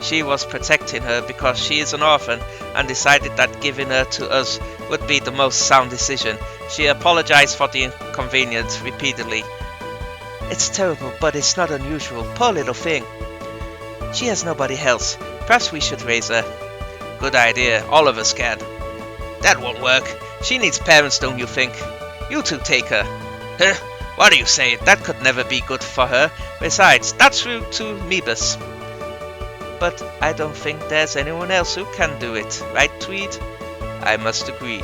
She was protecting her because she is an orphan and decided that giving her to us would be the most sound decision. She apologized for the inconvenience repeatedly. It's terrible, but it's not unusual. Poor little thing. She has nobody else. Perhaps we should raise her. Good idea. All of us can. That won't work. She needs parents, don't you think? You two take her. Huh? What are you saying? That could never be good for her. Besides, that's rude to Meebus. But I don't think there's anyone else who can do it, right, Tweed? I must agree.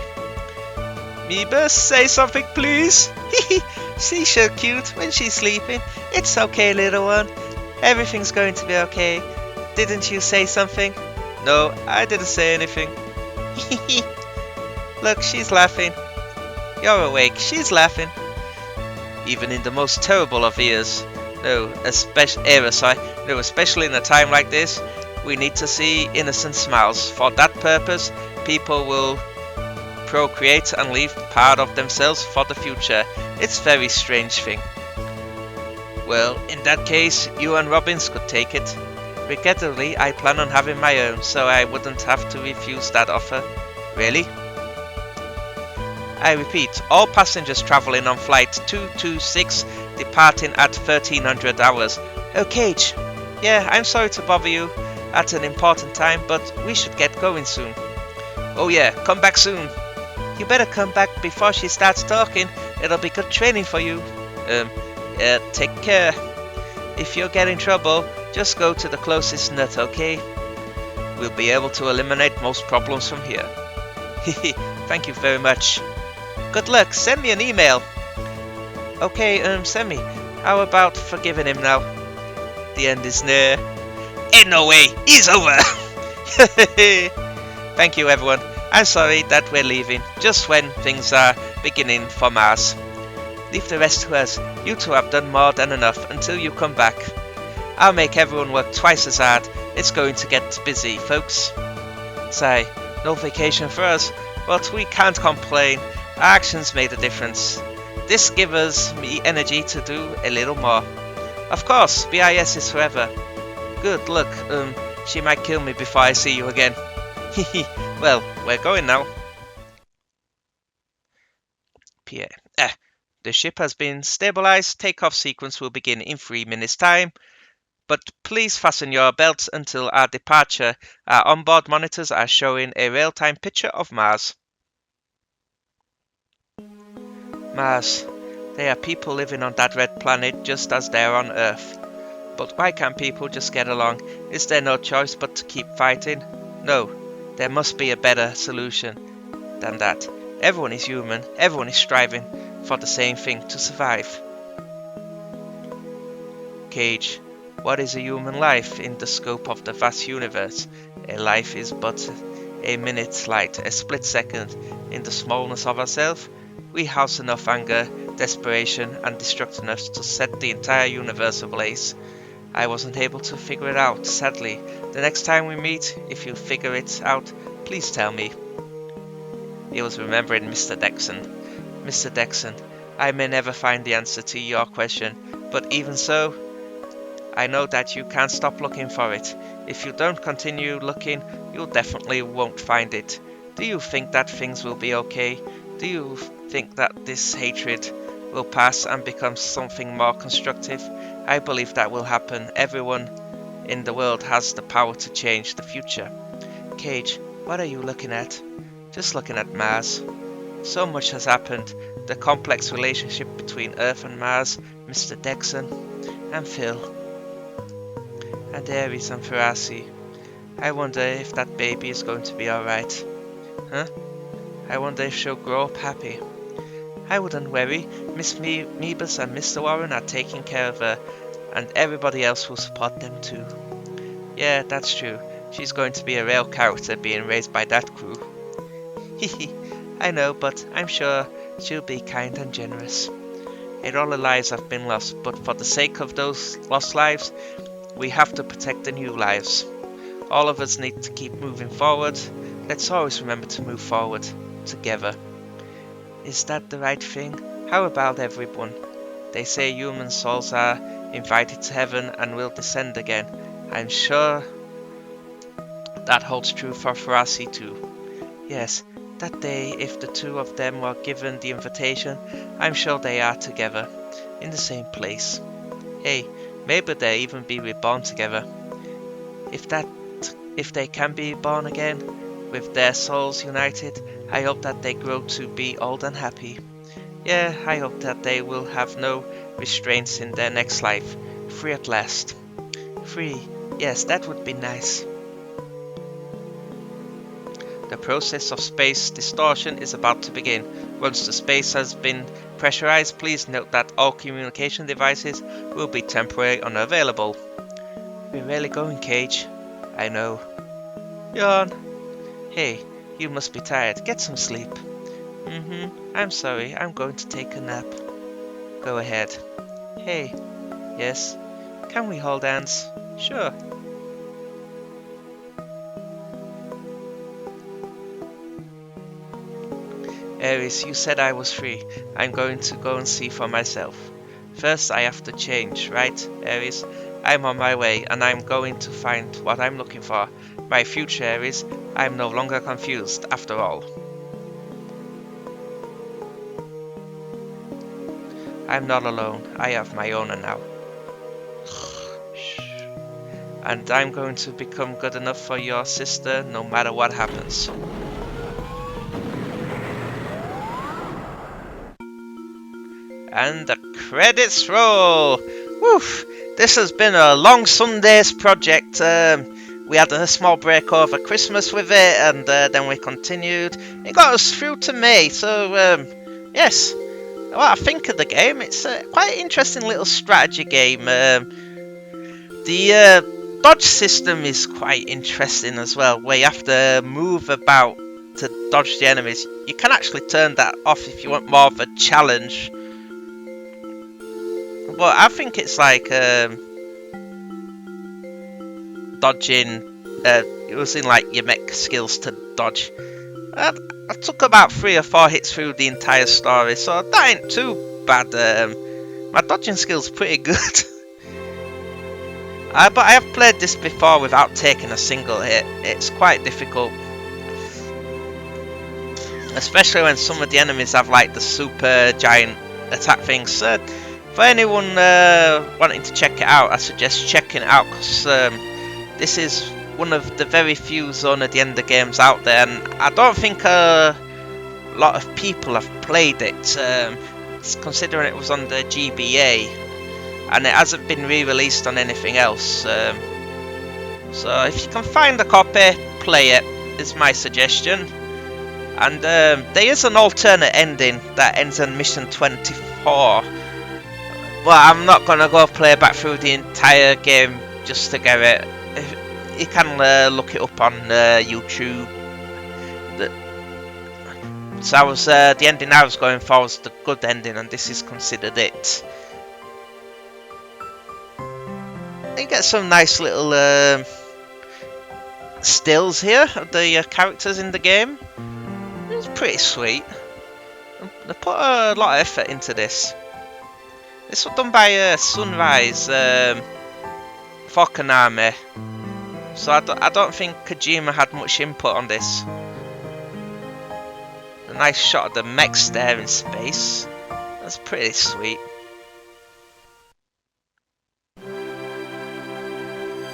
Meebus, say something, please. She's so cute when she's sleeping. It's okay, little one. Everything's going to be okay. Didn't you say something? No, I didn't say anything. Look, she's laughing. You're awake. She's laughing. Even in the most terrible of years. Especially in a time like this, we need to see innocent smiles. For that purpose, people will procreate and leave part of themselves for the future. It's a very strange thing. Well, in that case, you and Robbins could take it. Regrettably, I plan on having my own, so I wouldn't have to refuse that offer. Really? I repeat, all passengers travelling on flight 226 departing at 1300 hours. Oh, Cage. Yeah, I'm sorry to bother you at an important time, but we should get going soon. Oh yeah, come back soon. You better come back before she starts talking. It'll be good training for you. Take care. If you get in trouble, just go to the closest nut, okay? We'll be able to eliminate most problems from here. Thank you very much. Good luck, send me an email. Okay, send me. How about forgiving him now? The end is near. Ain't no way, he's over! Thank you, everyone. I'm sorry that we're leaving, just when things are beginning for Mars. Leave the rest to us. You two have done more than enough until you come back. I'll make everyone work twice as hard. It's going to get busy, folks. Say, no vacation for us, but we can't complain. Our actions made a difference. This gives me energy to do a little more. Of course, BIS is forever. Good luck. She might kill me before I see you again. Well, we're going now. Pierre. The ship has been stabilized. Takeoff sequence will begin in 3 minutes' time. But please fasten your belts until our departure. Our onboard monitors are showing a real-time picture of Mars. Mars. There are people living on that red planet just as they are on Earth. But why can't people just get along? Is there no choice but to keep fighting? No, there must be a better solution than that. Everyone is human, everyone is striving for the same thing, to survive. Cage, what is a human life in the scope of the vast universe? A life is but a minute's light, a split second. In the smallness of ourselves, we house enough anger, desperation and destructiveness to set the entire universe ablaze. I wasn't able to figure it out, sadly. The next time we meet, if you figure it out, please tell me. He was remembering Mr. Dexon. Mr. Dexon, I may never find the answer to your question, but even so, I know that you can't stop looking for it. If you don't continue looking, you definitely won't find it. Do you think that things will be okay? Do you think that this hatred will pass and become something more constructive? I believe that will happen. Everyone in the world has the power to change the future. Cage, what are you looking at? Just looking at Mars. So much has happened. The complex relationship between Earth and Mars, Mr. Dexon, and Phil. And Ares and Ferrasi. I wonder if that baby is going to be alright. Huh? I wonder if she'll grow up happy. I wouldn't worry. Miss Meebus and Mr. Warren are taking care of her, and everybody else will support them too. Yeah, that's true. She's going to be a real character being raised by that crew. Hehe, I know, but I'm sure she'll be kind and generous. A lot of lives have been lost, but for the sake of those lost lives, we have to protect the new lives. All of us need to keep moving forward. Let's always remember to move forward together. Is that the right thing? How about everyone? They say human souls are invited to heaven and will descend again. I'm sure that holds true for Ferasi too. Yes, that day, if the two of them were given the invitation, I'm sure they are together, in the same place. Hey, maybe they'll even be reborn together. If they can be born again, with their souls united, I hope that they grow to be old and happy. Yeah, I hope that they will have no restraints in their next life. Free at last. Free, yes, that would be nice. The process of space distortion is about to begin. Once the space has been pressurized, please note that all communication devices will be temporarily unavailable. We're really going, Cage. I know. Yawn. Hey, you must be tired. Get some sleep. I'm sorry. I'm going to take a nap. Go ahead. Hey. Yes? Can we hold hands? Sure. Ares, you said I was free. I'm going to go and see for myself. First I have to change, right, Ares? I'm on my way, and I'm going to find what I'm looking for. My future, Ares. I'm no longer confused, after all. I'm not alone. I have my owner now. And I'm going to become good enough for your sister, no matter what happens. And the credits roll! Woof! This has been a long Sunday's project. We had a small break over Christmas with it, and then we continued. It got us through to May, so yes. What I think of the game, it's quite an interesting little strategy game. The dodge system is quite interesting as well, where you have to move about to dodge the enemies. You can actually turn that off if you want more of a challenge. But I think it's like dodging, using like your mech skills to dodge. I took about 3 or 4 hits through the entire story, so that ain't too bad. My dodging skill's pretty good. But I have played this before without taking a single hit. It's quite difficult. Especially when some of the enemies have like the super giant attack things. For anyone wanting to check it out, I suggest checking it out, because this is one of the very few Zone of the Ender games out there, and I don't think a lot of people have played it, considering it was on the GBA, and it hasn't been re-released on anything else. So if you can find a copy, play it, is my suggestion. And there is an alternate ending that ends on mission 24. But I'm not going to go play back through the entire game just to get it. You can look it up on YouTube. So the ending I was going for was the good ending, and this is considered it. You get some nice little stills here of the characters in the game. It's pretty sweet. They put a lot of effort into this. This was done by Sunrise for Konami, so I don't think Kojima had much input on this. A nice shot of the mechs there in space. That's pretty sweet.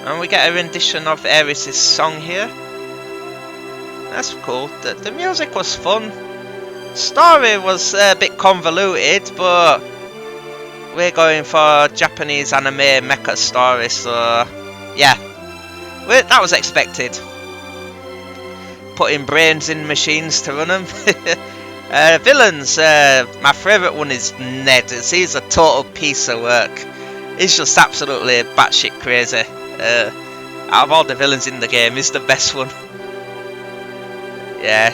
And we get a rendition of Ares' song here. That's cool. The music was fun. Story was a bit convoluted, but we're going for Japanese anime mecha story, so yeah, that was expected. Putting brains in machines to run them. Villains, my favourite one is Ned. He's a total piece of work. He's just absolutely batshit crazy. Out of all the villains in the game, he's the best one. Yeah,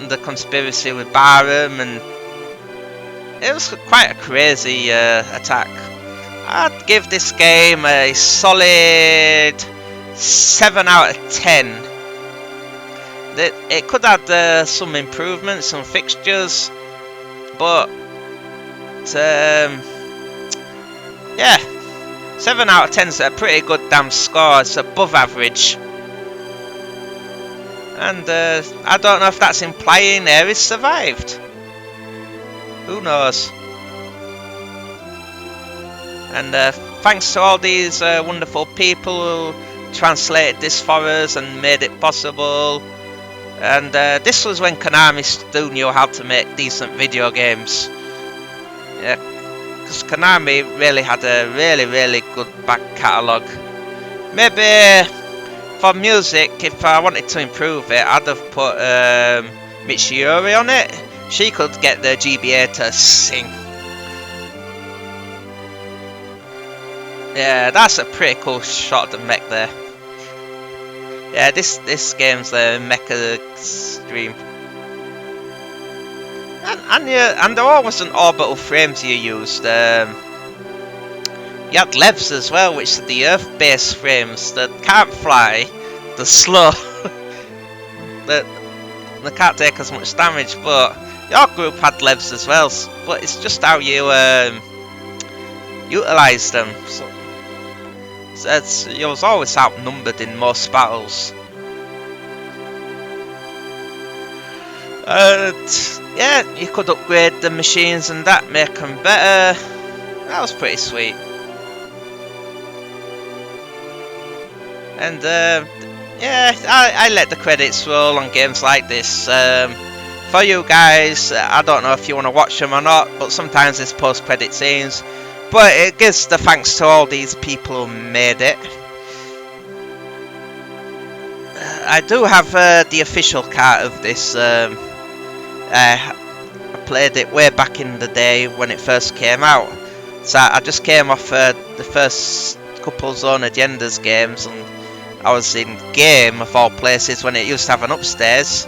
the conspiracy with Barham, and it was quite a crazy attack. I'd give this game a solid 7 out of 10. It could add some improvements, some fixtures, but but yeah, 7 out of 10 is a pretty good damn score. It's above average. And I don't know if that's implying Ares survived. Who knows? And thanks to all these wonderful people who translated this for us and made it possible. And this was when Konami still knew how to make decent video games. Yeah, because Konami really had a really good back catalogue. Maybe for music, if I wanted to improve it, I'd have put Michiori on it. She could get the GBA to sing. Yeah, that's a pretty cool shot of the mech there. Yeah, this game's the Mecha Stream. And there wasn't orbital frames you used. You had levs as well, which are the Earth-based frames that can't fly, they're slow, they can't take as much damage. But your group had levs as well, but it's just how you utilize them. So you was always outnumbered in most battles. Yeah, you could upgrade the machines and that, make them better. That was pretty sweet. And yeah, I let the credits roll on games like this. For you guys, I don't know if you want to watch them or not, but sometimes there's post-credit scenes. But it gives the thanks to all these people who made it. I do have the official cart of this. I played it way back in the day when it first came out. So I just came off the first couple Zone Agendas games, and I was in Game of all places when it used to have an upstairs,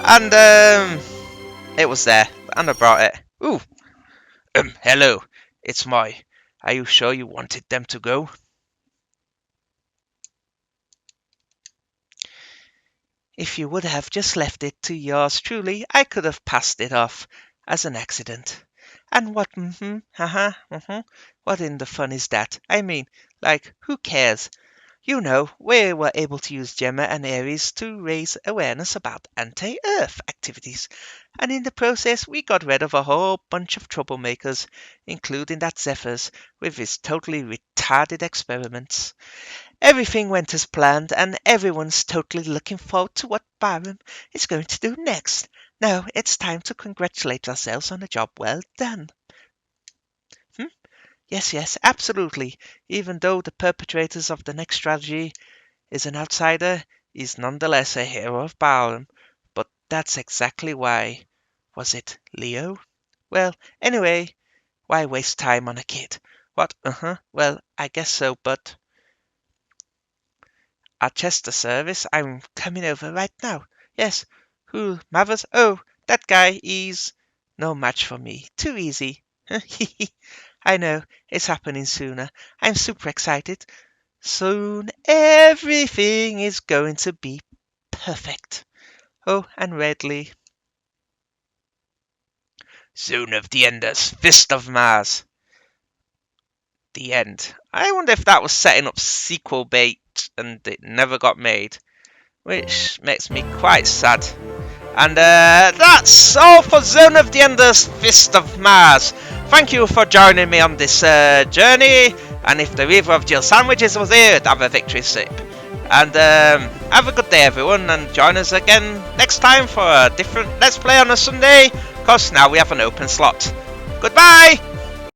and it was there, and I brought it. Ooh, hello, it's Moi. Are you sure you wanted them to go? If you would have just left it to yours truly, I could have passed it off as an accident. And what, what in the fun is that? I mean, like, who cares? You know, we were able to use Gemma and Ares to raise awareness about anti-Earth activities, and in the process we got rid of a whole bunch of troublemakers, including that Zephyrs with his totally retarded experiments. Everything went as planned, and everyone's totally looking forward to what Barham is going to do next. Now it's time to congratulate ourselves on a job well done. Yes, absolutely. Even though the perpetrators of the next strategy is an outsider, he's nonetheless a hero of Barham. But that's exactly why. Was it Leo? Well, anyway, why waste time on a kid? What? Well, I guess so, but... At Chester service, I'm coming over right now. Yes. Who? Mathers? Oh, that guy, he's no match for me. Too easy. I know, it's happening sooner. I'm super excited. Soon everything is going to be perfect. Oh, and Redley. Zone of the Enders, Fist of Mars. The end. I wonder if that was setting up sequel bait and it never got made, which makes me quite sad. And that's all for Zone of the Enders, Fist of Mars. Thank you for joining me on this journey, and if the Reaver of Jill Sandwiches was here, have a victory sip. And have a good day everyone, and join us again next time for a different Let's Play on a Sunday, because now we have an open slot. Goodbye!